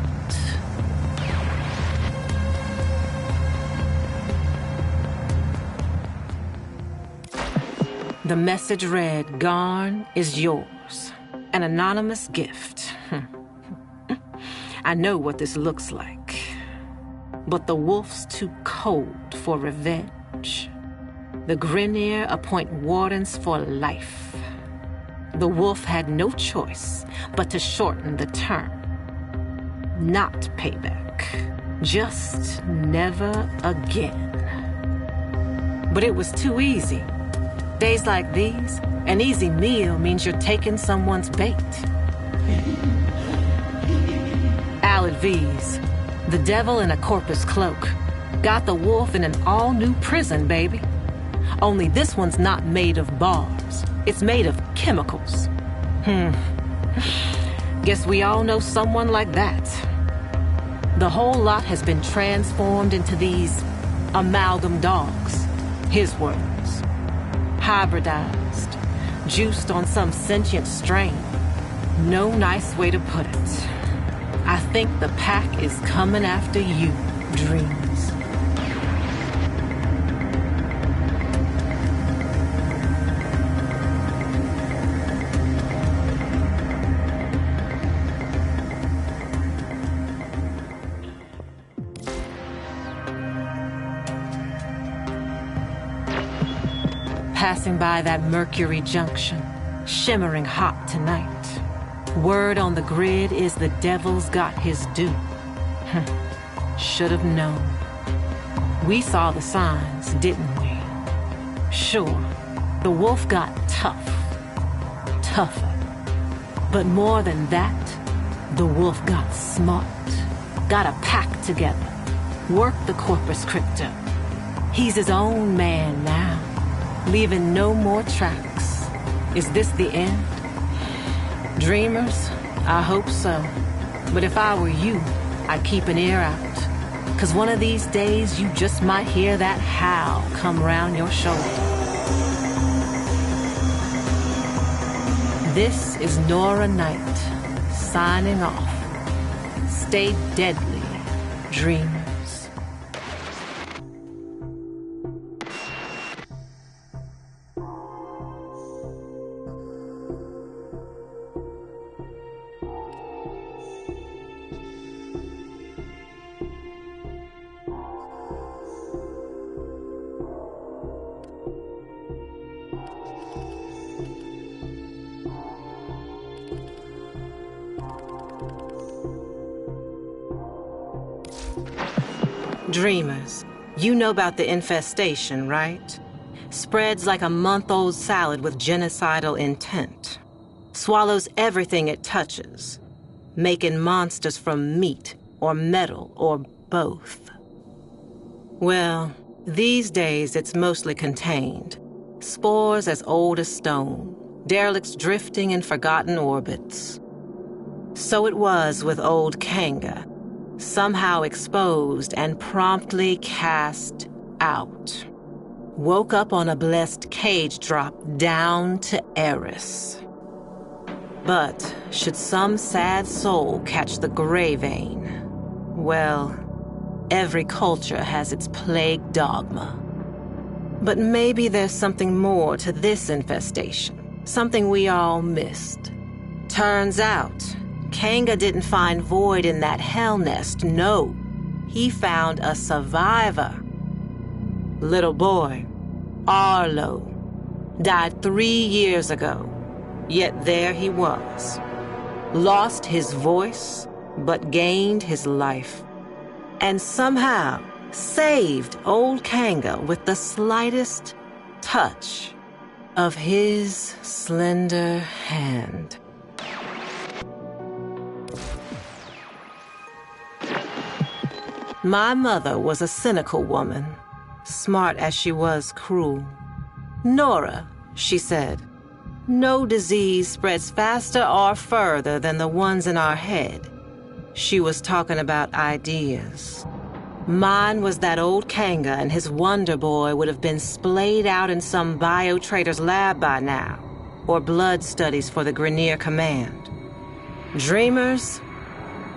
E: The message read, Garn is yours. An anonymous gift. I know what this looks like. But the wolf's too cold for revenge. The Grineer appoint wardens for life. The wolf had no choice but to shorten the term. Not payback. Just never again. But it was too easy. Days like these, an easy meal means you're taking someone's bait. Alad V's, the devil in a Corpus cloak, got the wolf in an all-new prison, baby. Only this one's not made of bars. It's made of chemicals. Guess we all know someone like that. The whole lot has been transformed into these amalgam dogs. His words. Hybridized. Juiced on some sentient strain. No nice way to put it. I think the pack is coming after you, Dreams. Passing by that Mercury junction, shimmering hot tonight. Word on the grid is the devil's got his due. Should have known. We saw the signs, didn't we? Sure, the wolf got tough. Tougher. But more than that, the wolf got smart. Got a pack together. Worked the Corpus crypto. He's his own man now. Leaving no more tracks. Is this the end? Dreamers, I hope so. But if I were you, I'd keep an ear out. 'Cause one of these days you just might hear that howl come round your shoulder. This is Nora Knight, signing off. Stay deadly, dreamers. Dreamers, you know about the infestation, right? Spreads like a month-old salad with genocidal intent. Swallows everything it touches, making monsters from meat or metal or both. Well, these days it's mostly contained. Spores as old as stone, derelicts drifting in forgotten orbits. So it was with old Kanga. Somehow exposed and promptly cast out. Woke up on a blessed cage drop down to Eris. But should some sad soul catch the gray vein, well, every culture has its plague dogma. But maybe there's something more to this infestation, something we all missed. Turns out, Kanga didn't find void in that hell nest, no. He found a survivor. Little boy, Arlo, died 3 years ago. Yet there he was, lost his voice, but gained his life, and somehow saved old Kanga with the slightest touch of his slender hand. My mother was a cynical woman, smart as she was cruel. Nora, she said, no disease spreads faster or further than the ones in our head. She was talking about ideas. Mine was that old Kanga and his Wonder Boy would have been splayed out in some bio-trader's lab by now, or blood studies for the Grineer command. Dreamers,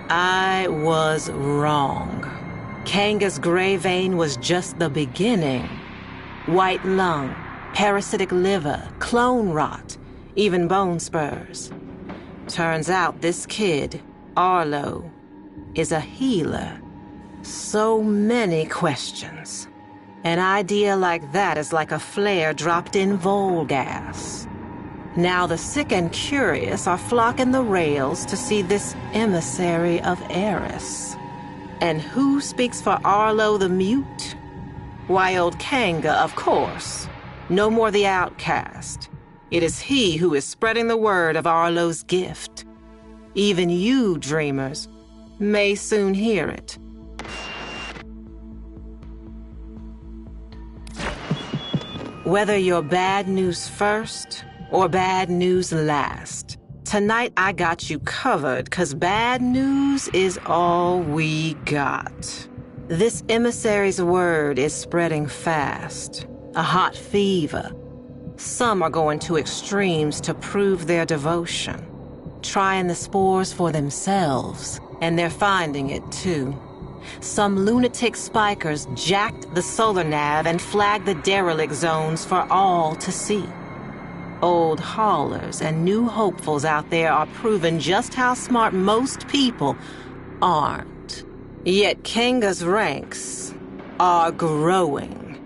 E: I was wrong. Kanga's gray vein was just the beginning. White lung, parasitic liver, clone rot, even bone spurs. Turns out this kid, Arlo, is a healer. So many questions. An idea like that is like a flare dropped in vol gas. Now the sick and curious are flocking the rails to see this emissary of Eris. And who speaks for Arlo the Mute? Why, old Kanga, of course. No more the outcast. It is he who is spreading the word of Arlo's gift. Even you, dreamers, may soon hear it. Whether you're bad news first or bad news last, tonight I got you covered, 'cause bad news is all we got. This emissary's word is spreading fast, a hot fever. Some are going to extremes to prove their devotion, trying the spores for themselves, and they're finding it too. Some lunatic spikers jacked the solar nav and flagged the derelict zones for all to see. Old haulers and new hopefuls out there are proving just how smart most people aren't. Yet Kanga's ranks are growing,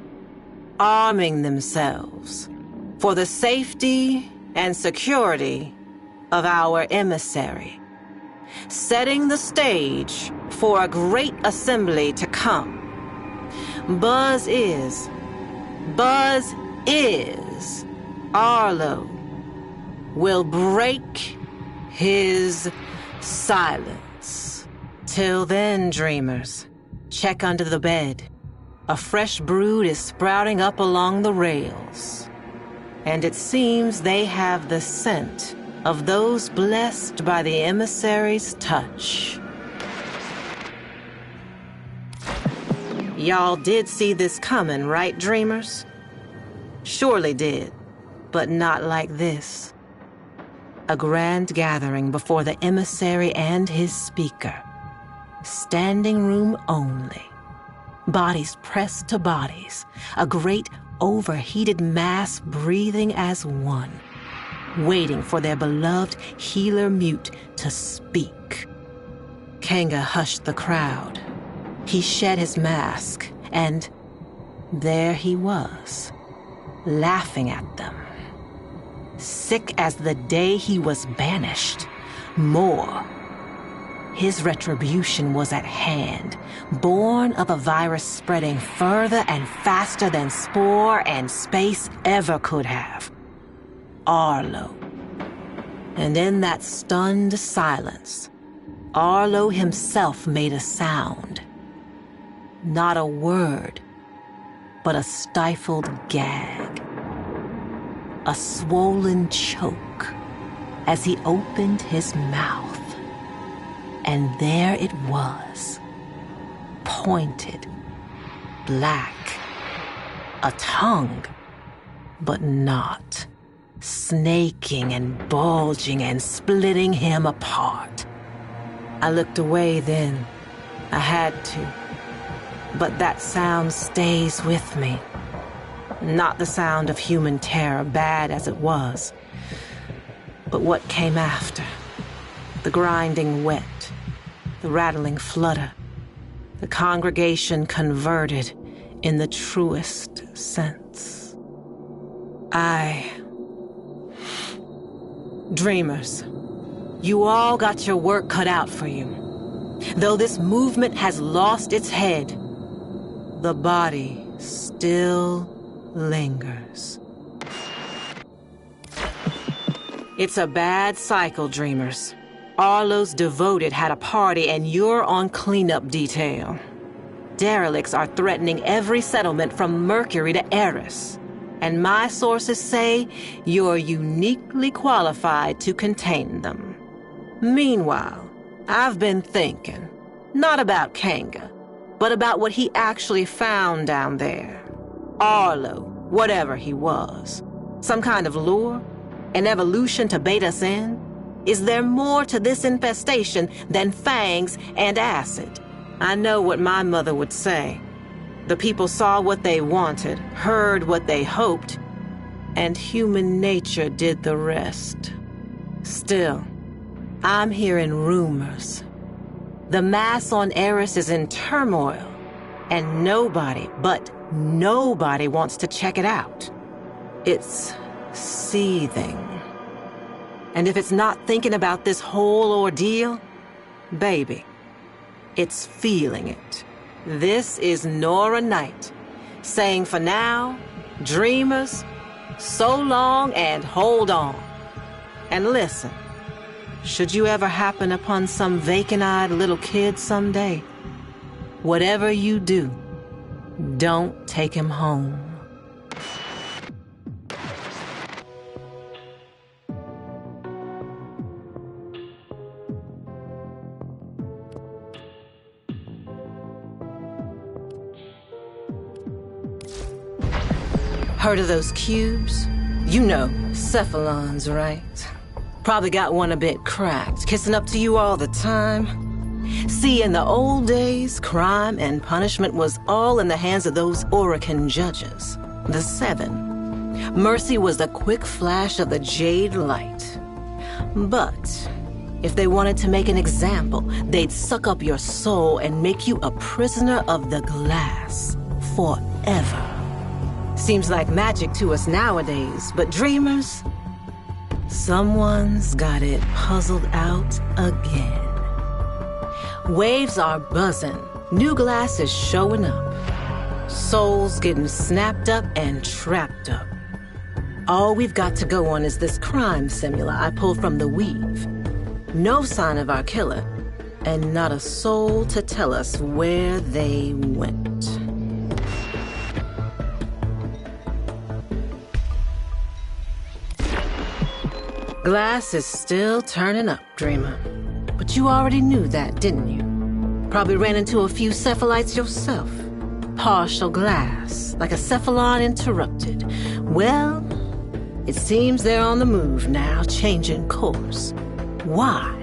E: arming themselves for the safety and security of our emissary, setting the stage for a great assembly to come. Buzz is, Arlo will break his silence. Till then, dreamers, check under the bed. A fresh brood is sprouting up along the rails, and it seems they have the scent of those blessed by the emissary's touch. Y'all did see this coming, right, dreamers? Surely did, but not like this. A grand gathering before the emissary and his speaker. Standing room only. Bodies pressed to bodies. A great overheated mass breathing as one. Waiting for their beloved healer mute to speak. Kanga hushed the crowd. He shed his mask, and there he was, laughing at them. Sick as the day he was banished. More. His retribution was at hand, born of a virus spreading further and faster than spore and space ever could have. Arlo. And in that stunned silence, Arlo himself made a sound. Not a word, but a stifled gag. A swollen choke as he opened his mouth. And there it was, pointed, black, a tongue, but not, snaking and bulging and splitting him apart. I looked away then. I had to. But that sound stays with me. Not the sound of human terror, bad as it was, but what came after. The grinding wet, the rattling flutter, the congregation converted in the truest sense. Dreamers, You all got your work cut out for you. Though this movement has lost its head, the body still lingers. It's a bad cycle, dreamers. Arlo's devoted had a party and you're on cleanup detail. Derelicts are threatening every settlement from Mercury to Eris. And my sources say you're uniquely qualified to contain them. Meanwhile, I've been thinking, not about Kanga, but about what he actually found down there. Arlo, whatever he was. Some kind of lure? An evolution to bait us in? Is there more to this infestation than fangs and acid? I know what my mother would say. The people saw what they wanted, heard what they hoped, and human nature did the rest. Still, I'm hearing rumors. The mass on Eris is in turmoil, and nobody, but nobody wants to check it out. It's seething. And if it's not thinking about this whole ordeal, baby, it's feeling it. This is Nora Knight, saying for now, dreamers, so long and hold on. And listen, should you ever happen upon some vacant-eyed little kid someday, whatever you do, don't take him home. Heard of those cubes? You know, cephalons, right? Probably got one a bit cracked, kissing up to you all the time. See, in the old days, crime and punishment was all in the hands of those Orokin judges, the Seven. Mercy was the quick flash of the jade light. But if they wanted to make an example, they'd suck up your soul and make you a prisoner of the glass forever. Seems like magic to us nowadays, but dreamers, someone's got it puzzled out again. Waves are buzzing, new glass is showing up, souls getting snapped up and trapped up. All we've got to go on is this crime simula I pulled from the weave. No sign of our killer, and not a soul to tell us where they went. Glass is still turning up, dreamer. But you already knew that, didn't you? Probably ran into a few cephalites yourself. Partial glass, like a cephalon interrupted. Well, it seems they're on the move now, changing course. Why?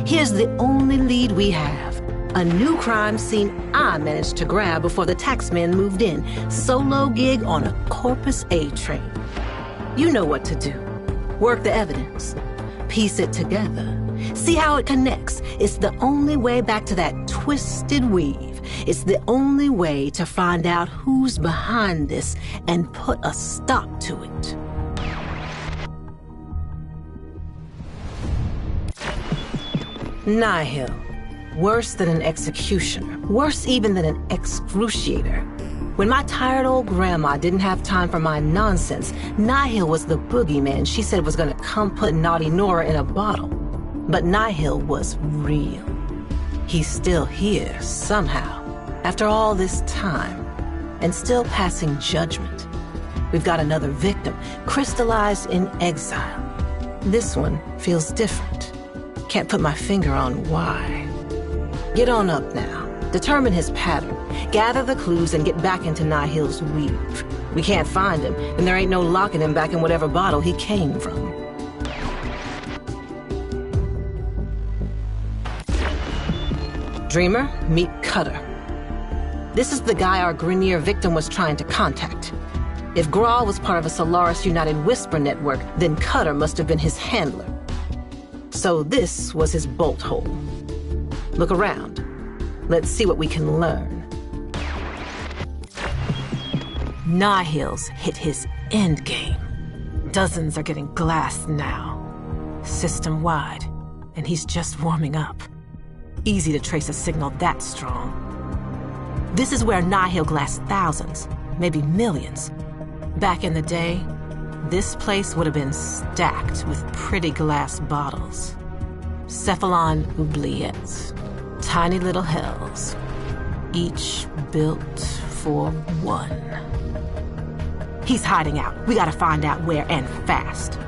E: Here's the only lead we have. A new crime scene I managed to grab before the taxmen moved in. Solo gig on a Corpus A train. You know what to do. Work the evidence. Piece it together. See how it connects. It's the only way back to that twisted weave. It's the only way to find out who's behind this and put a stop to it. Nihil. Worse than an executioner. Worse even than an excruciator. When my tired old grandma didn't have time for my nonsense, Nihil was the boogeyman she said was gonna come put naughty Nora in a bottle. But Nihil was real. He's still here, somehow, after all this time, and still passing judgment. We've got another victim, crystallized in exile. This one feels different. Can't put my finger on why. Get on up now. Determine his pattern. Gather the clues and get back into Nihil's weave. We can't find him, and there ain't no locking him back in whatever bottle he came from. Dreamer, meet Cutter. This is the guy our Grineer victim was trying to contact. If Grawl was part of a Solaris United Whisper network, then Cutter must have been his handler. So this was his bolt hole. Look around. Let's see what we can learn. Nihil's hit his endgame. Dozens are getting glassed now.
J: System-wide, and he's just warming up. Easy to trace a signal that strong. This is where Nihil glassed thousands, maybe millions. Back in the day, this place would have been stacked with pretty glass bottles. Cephalon oubliettes. Tiny little hells. Each built for one. He's hiding out. We gotta find out where and fast.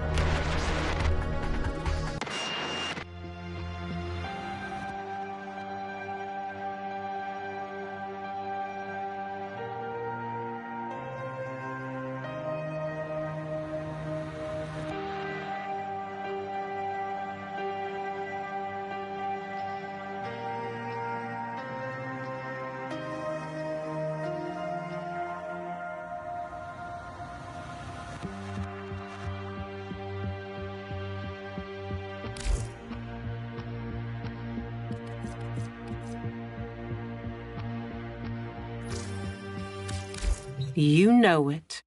J: You know it.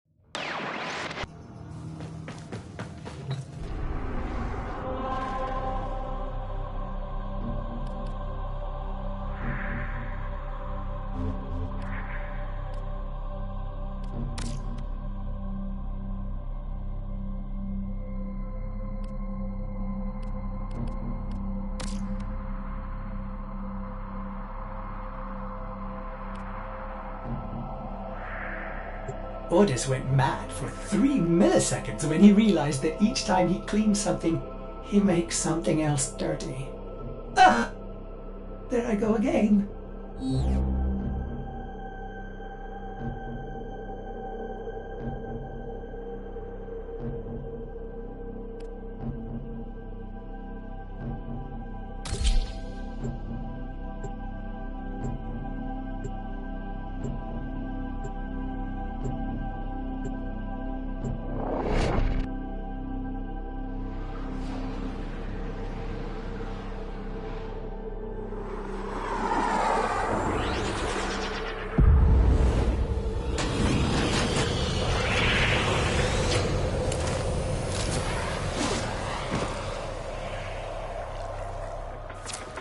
G: Otis went mad for 3 milliseconds when he realized that each time he cleans something, he makes something else dirty. Ah! There I go again.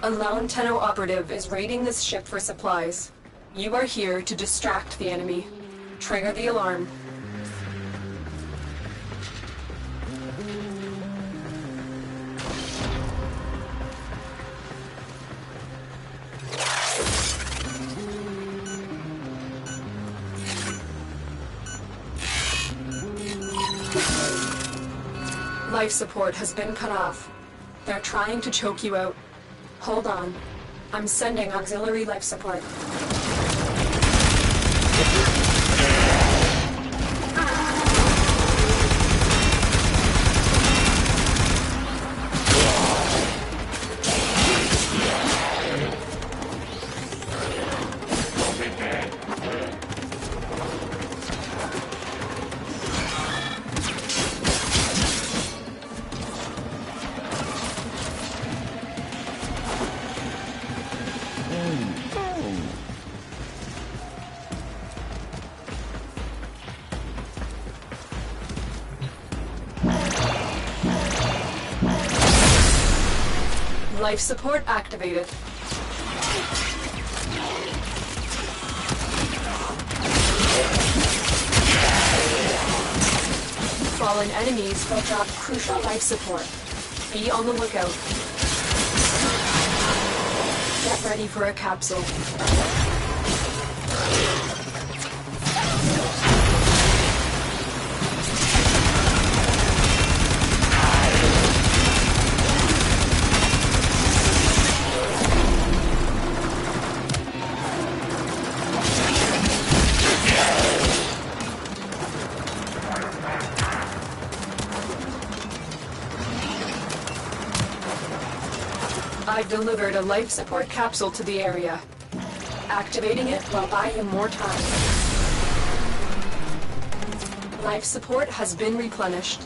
A: A lone Tenno operative is raiding this ship for supplies. You are here to distract the enemy. Trigger the alarm. Life support has been cut off. They're trying to choke you out. Hold on. I'm sending auxiliary life support. Life support activated. Fallen enemies will drop crucial life support. Be on the lookout. Get ready for a capsule. I've delivered a life support capsule to the area. Activating it will buy you more time. Life support has been replenished.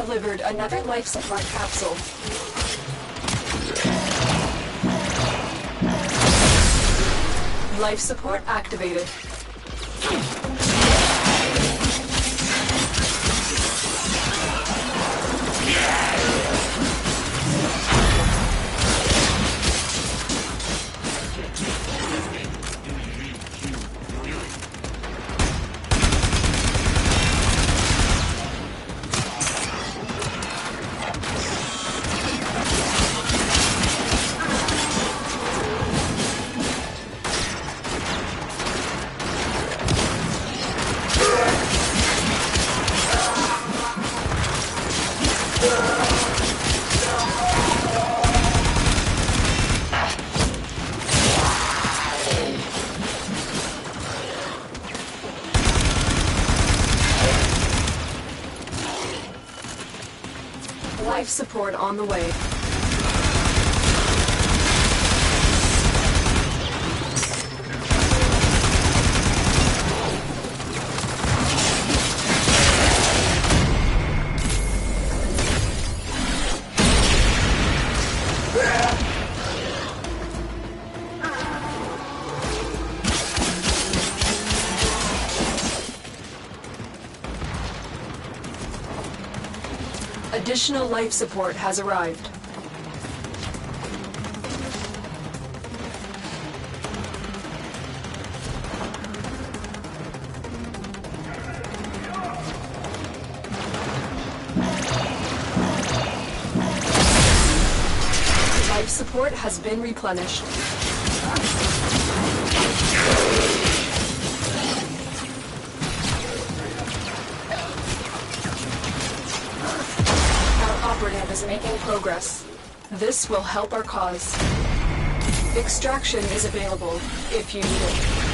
A: delivered another life support capsule. Life support activated. Life support on the way. Additional life support has arrived. Life support has been replenished. Operative is making progress. This will help our cause. Extraction is available if you need it.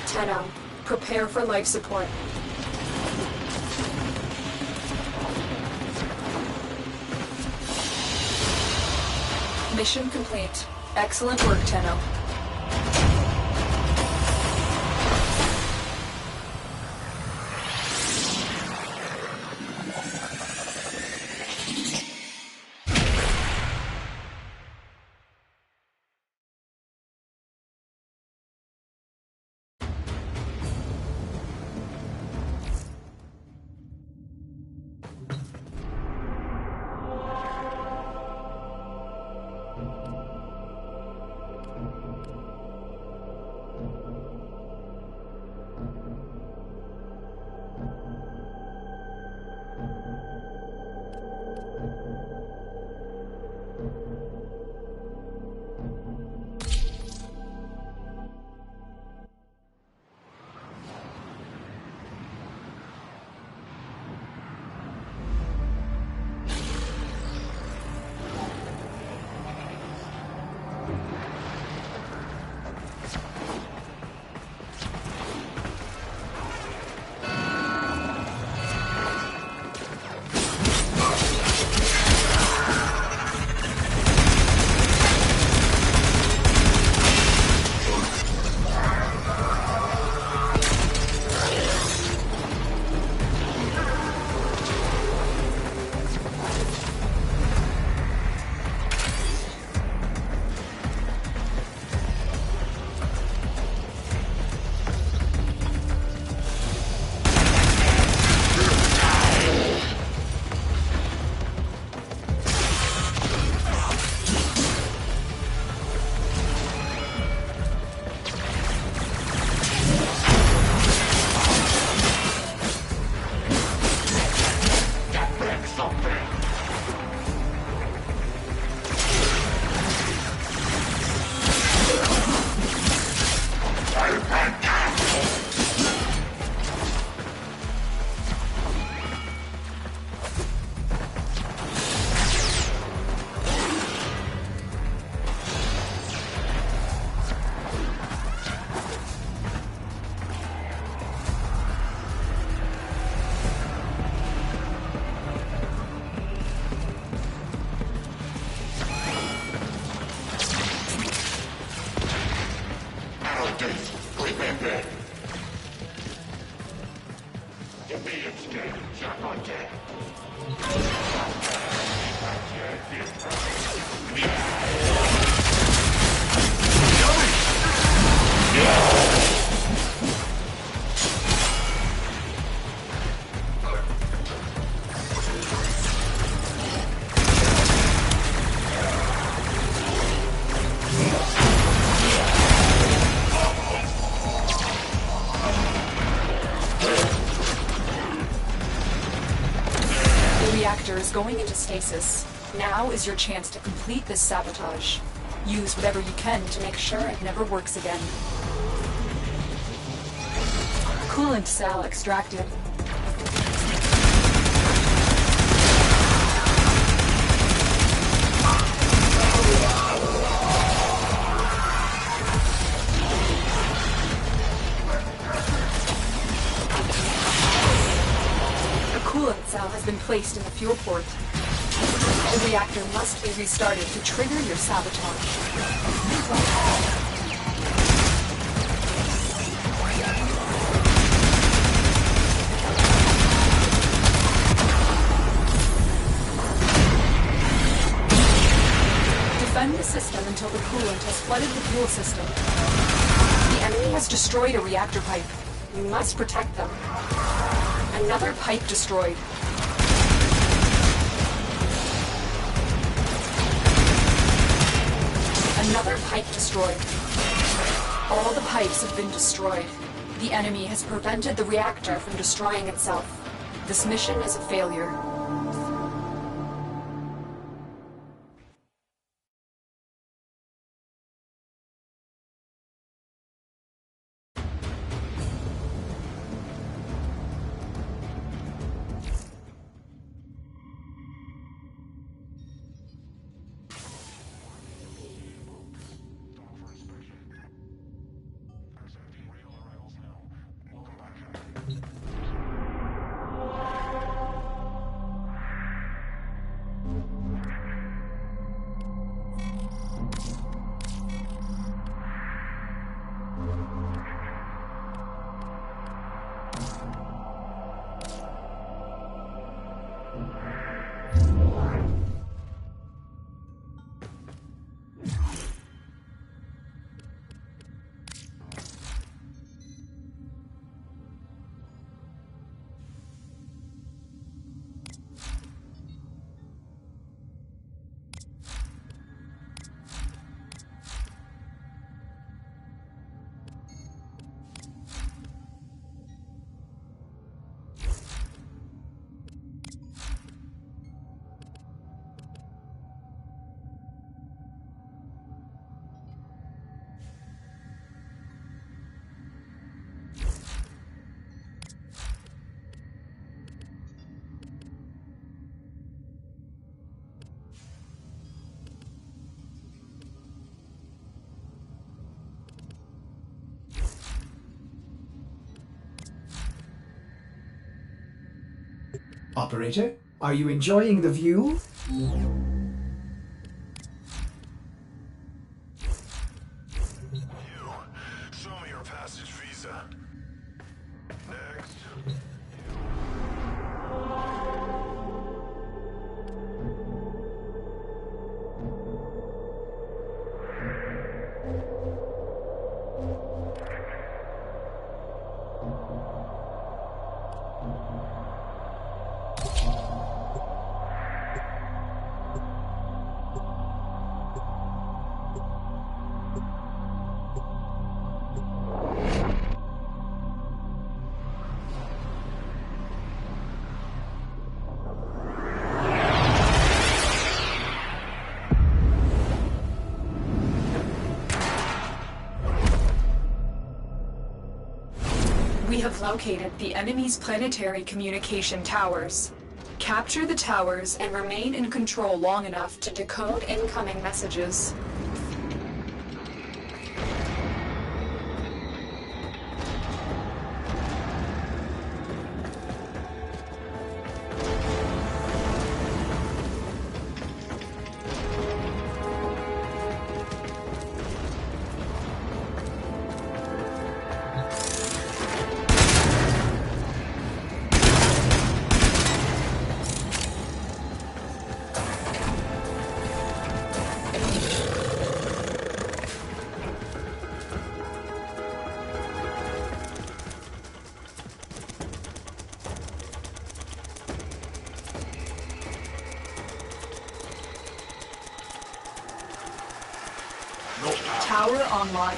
A: Tenno, prepare for life support. Mission complete. Excellent work, Tenno. Is going into stasis. Now is your chance to complete this sabotage. Use whatever you can to make sure it never works again. Coolant cell extracted. Coolant cell has been placed in the fuel port. The reactor must be restarted to trigger your sabotage. Defend the system until the coolant has flooded the fuel system. The enemy has destroyed a reactor pipe. You must protect them. Another pipe destroyed. Another pipe destroyed. All the pipes have been destroyed. The enemy has prevented the reactor from destroying itself. This mission is a failure.
G: Operator, are you enjoying the view?
I: Show me your passage visa. Next.
A: We have located the enemy's planetary communication towers. Capture the towers and remain in control long enough to decode incoming messages. Power online.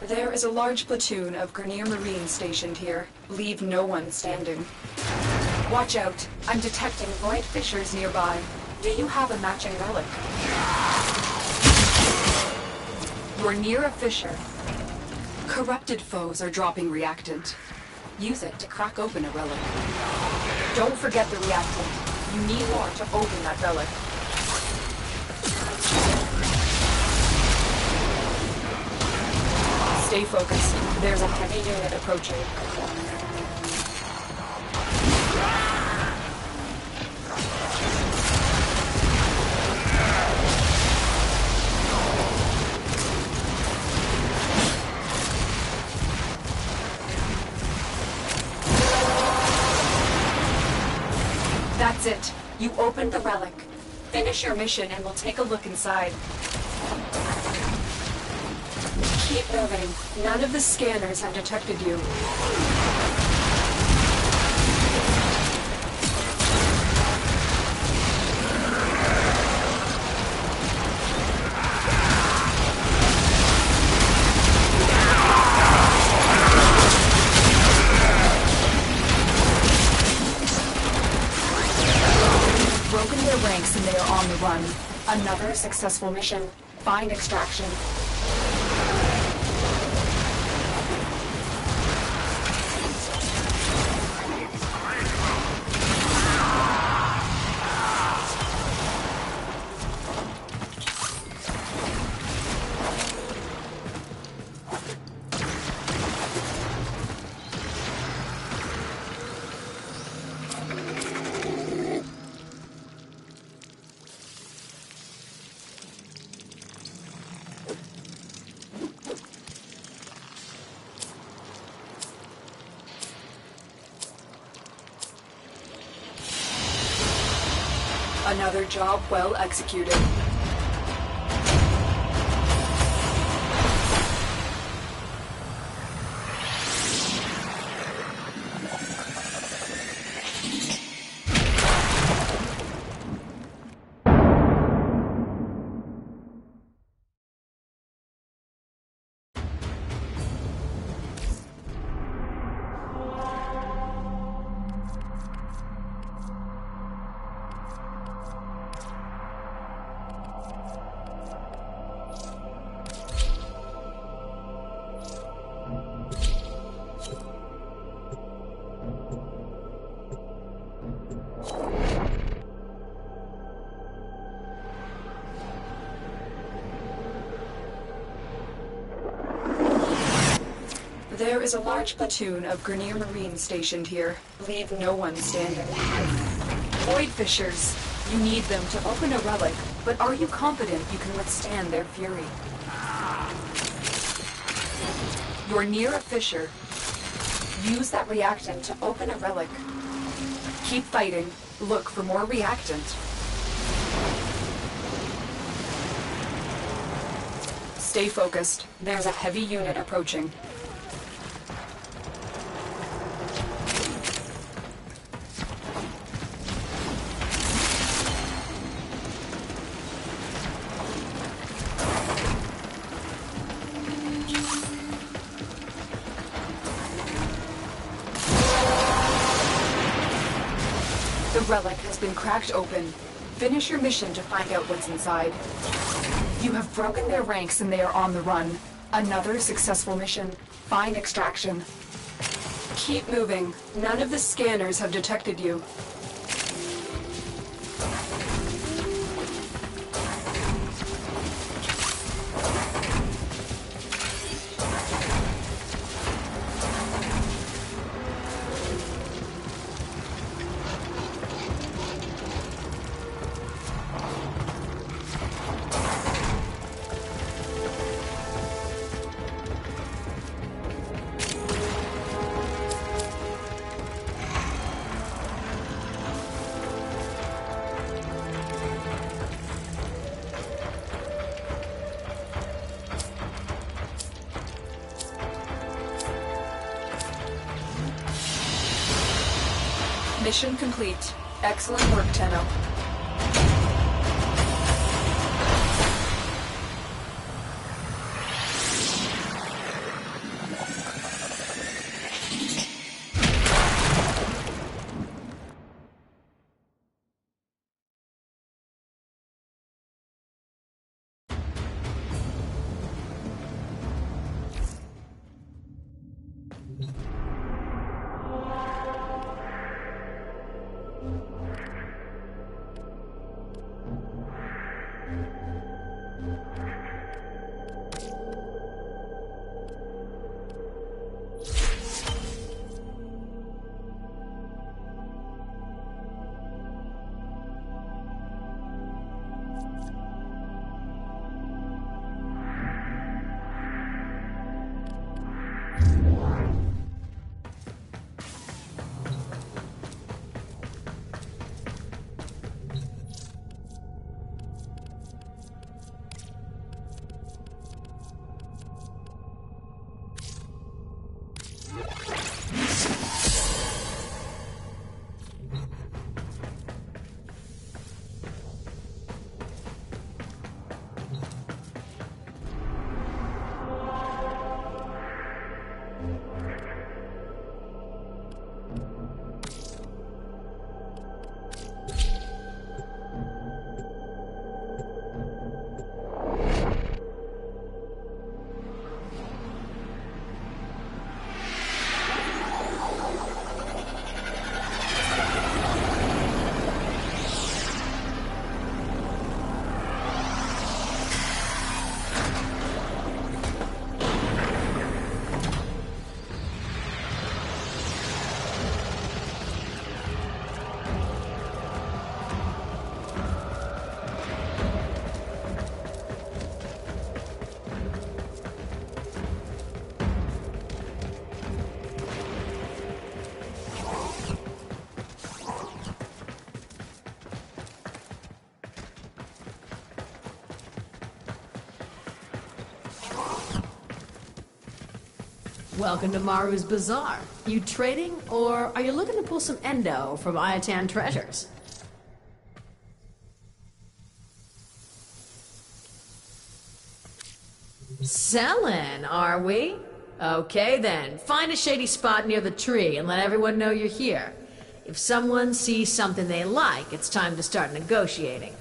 A: There is a large platoon of Grineer Marines stationed here. Leave no one standing. Watch out. I'm detecting void fissures nearby. Do you have a matching relic? You're near a fissure. Corrupted foes are dropping reactant. Use it to crack open a relic. Don't forget the reactant. You need more to open that relic. Stay focused. There's a heavy unit approaching. That's it. You opened the relic. Finish your mission and we'll take a look inside. Keep moving. None of the scanners have detected you. You've broken their ranks and they are on the run. Another successful mission. Find extraction. Another job well executed. There is a large platoon of Grineer Marines stationed here. Leave no one standing. Void Fissures. You need them to open a relic, but are you confident you can withstand their fury? You're near a fissure. Use that reactant to open a relic. Keep fighting. Look for more reactant. Stay focused. There's a heavy unit approaching. The relic has been cracked open. Finish your mission to find out what's inside. You have broken their ranks and they are on the run. Another successful mission. Find extraction. Keep moving. None of the scanners have detected you. Mission complete. Excellent work, Tenno.
K: Welcome to Maru's Bazaar. You trading, or are you looking to pull some endo from Ayatan treasures? Selling, are we? Okay then, find a shady spot near the tree and let everyone know you're here. If someone sees something they like, it's time to start negotiating.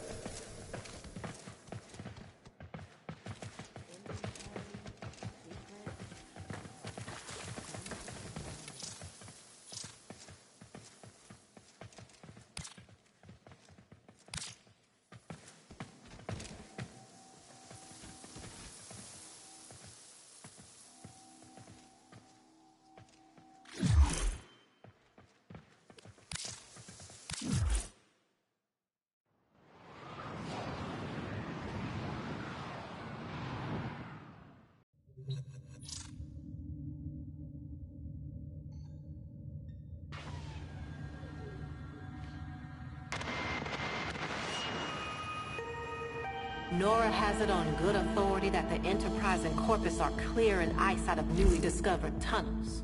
J: Nora has it on good authority that the Enterprise and Corpus are clear in eyesight of newly discovered tunnels.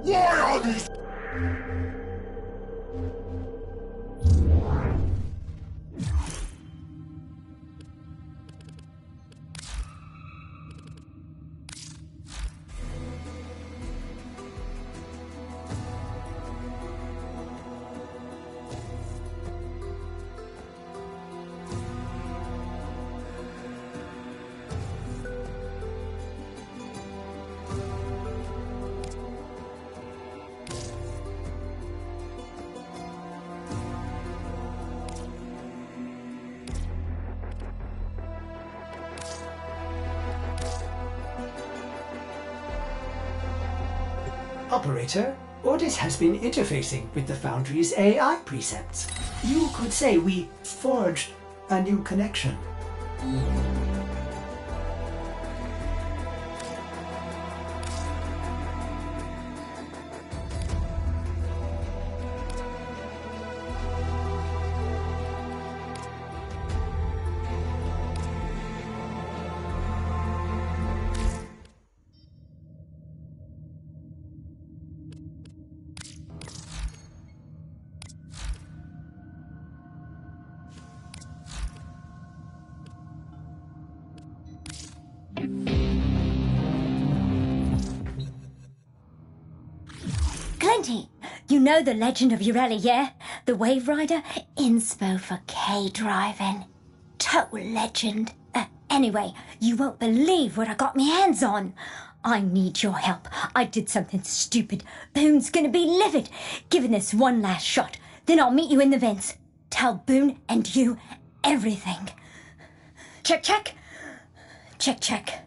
D: Why are these...
G: Operator, Otis has been interfacing with the Foundry's AI precepts. You could say we forged a new connection.
B: You know the legend of Ureli, yeah? The Wave Rider? Inspo for K-driving. Total legend. Anyway, you won't believe what I got my hands on. I need your help. I did something stupid. Boone's gonna be livid. Give it this one last shot. Then I'll meet you in the vents. Tell Boone and you everything. Check, check. Check, check.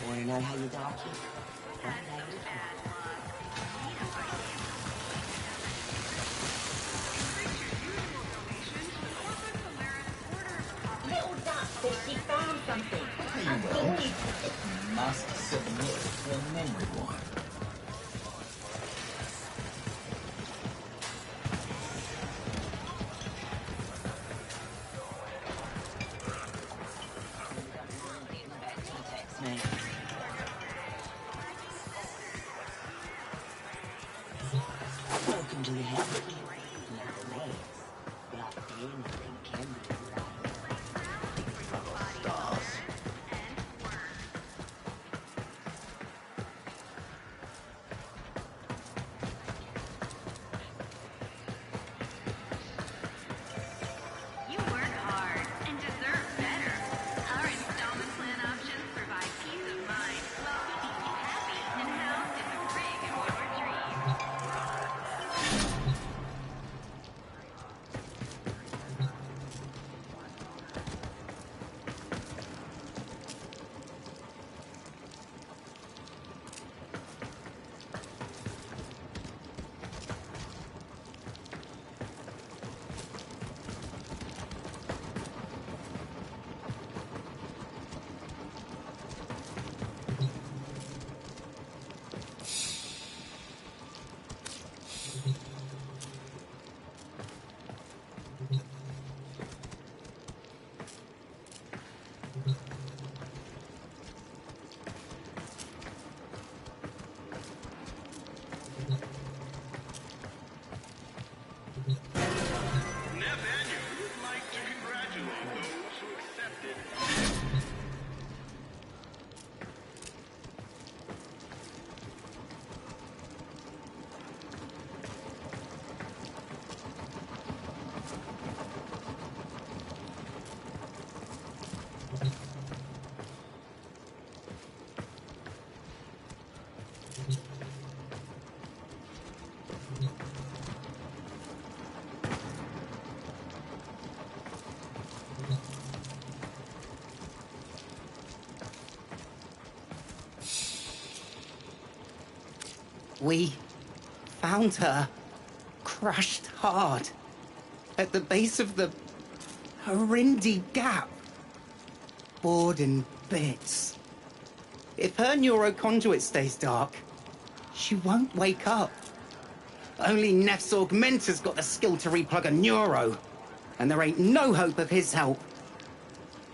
L: Want to know how you dock it?
M: Little duck says she found something.
F: It must submit to a memory one.
L: Welcome to the house. Like legs, but anything can be
F: Stars.
N: You work hard and deserve better. Our installment plan options provide peace of mind while keeping you happy and housed in the rig of your dreams.
I: Nathaniel would like to congratulate those who accepted.
O: We found her, crushed hard, at the base of the Harindi Gap. Bored in bits. If her neuroconduit stays dark, she won't wake up. Only Nef's Augmentor's got the skill to replug a neuro, and there ain't no hope of his help.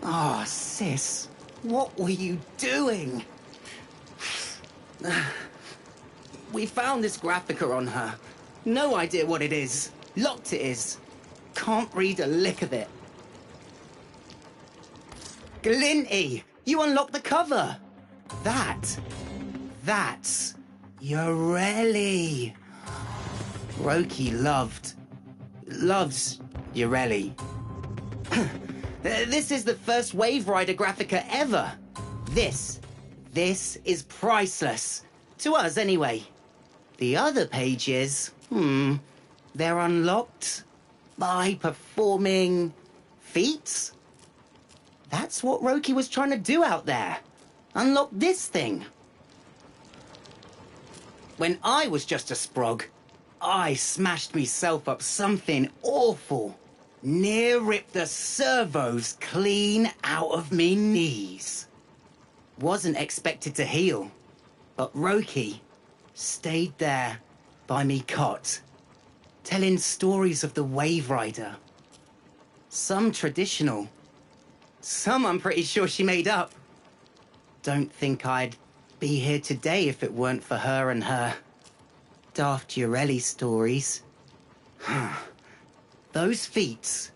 O: Ah, sis, what were you doing? We found this graphica on her. No idea what it is. Locked it is. Can't read a lick of it. Glinty, you unlocked the cover. That's Ureli. Roki loves Ureli. This is the first Wave Rider graphica ever. This is priceless. To us, anyway. The other pages, they're unlocked by performing feats? That's what Roki was trying to do out there. Unlock this thing. When I was just a sprog, I smashed myself up something awful. Near ripped the servos clean out of me knees. Wasn't expected to heal. But Roki stayed there by me cot, telling stories of the Wave Rider. Some traditional, some I'm pretty sure she made up. Don't think I'd be here today if it weren't for her and her daft Urelli stories. Those feats,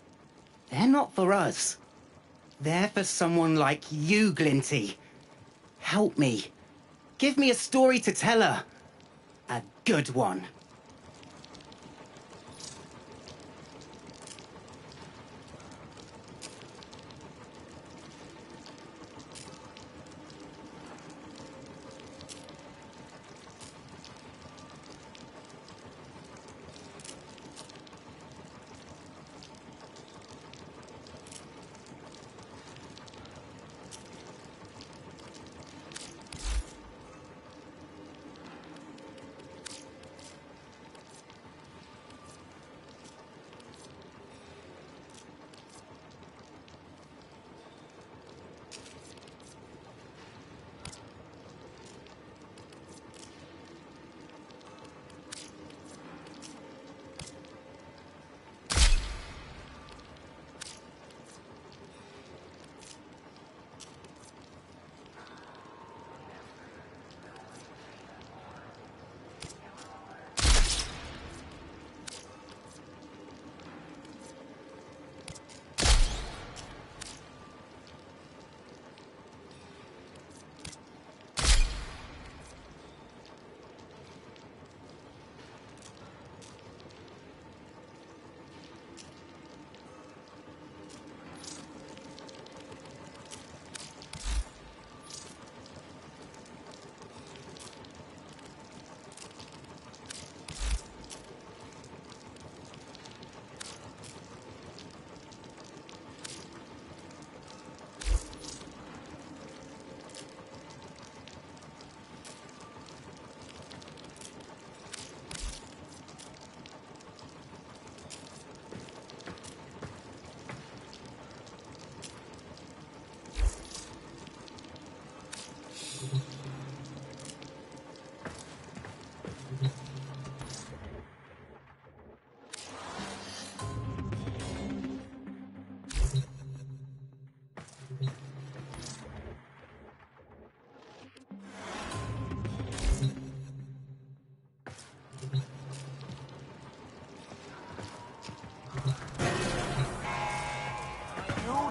O: they're not for us. They're for someone like you, Glinty. Help me. Give me a story to tell her. A good one.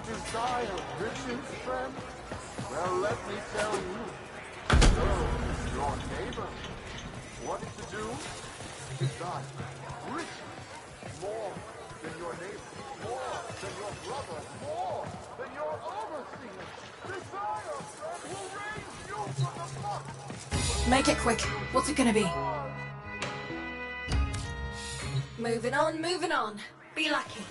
D: Desire riches, friend? Well, let me tell you. So is your neighbor. What to do? Desire riches. More than your neighbor. More than your brother. More than your overseer. Desire, friend, will raise you from the muck.
P: Make it quick. What's it gonna be? Moving on, moving on. Be lucky.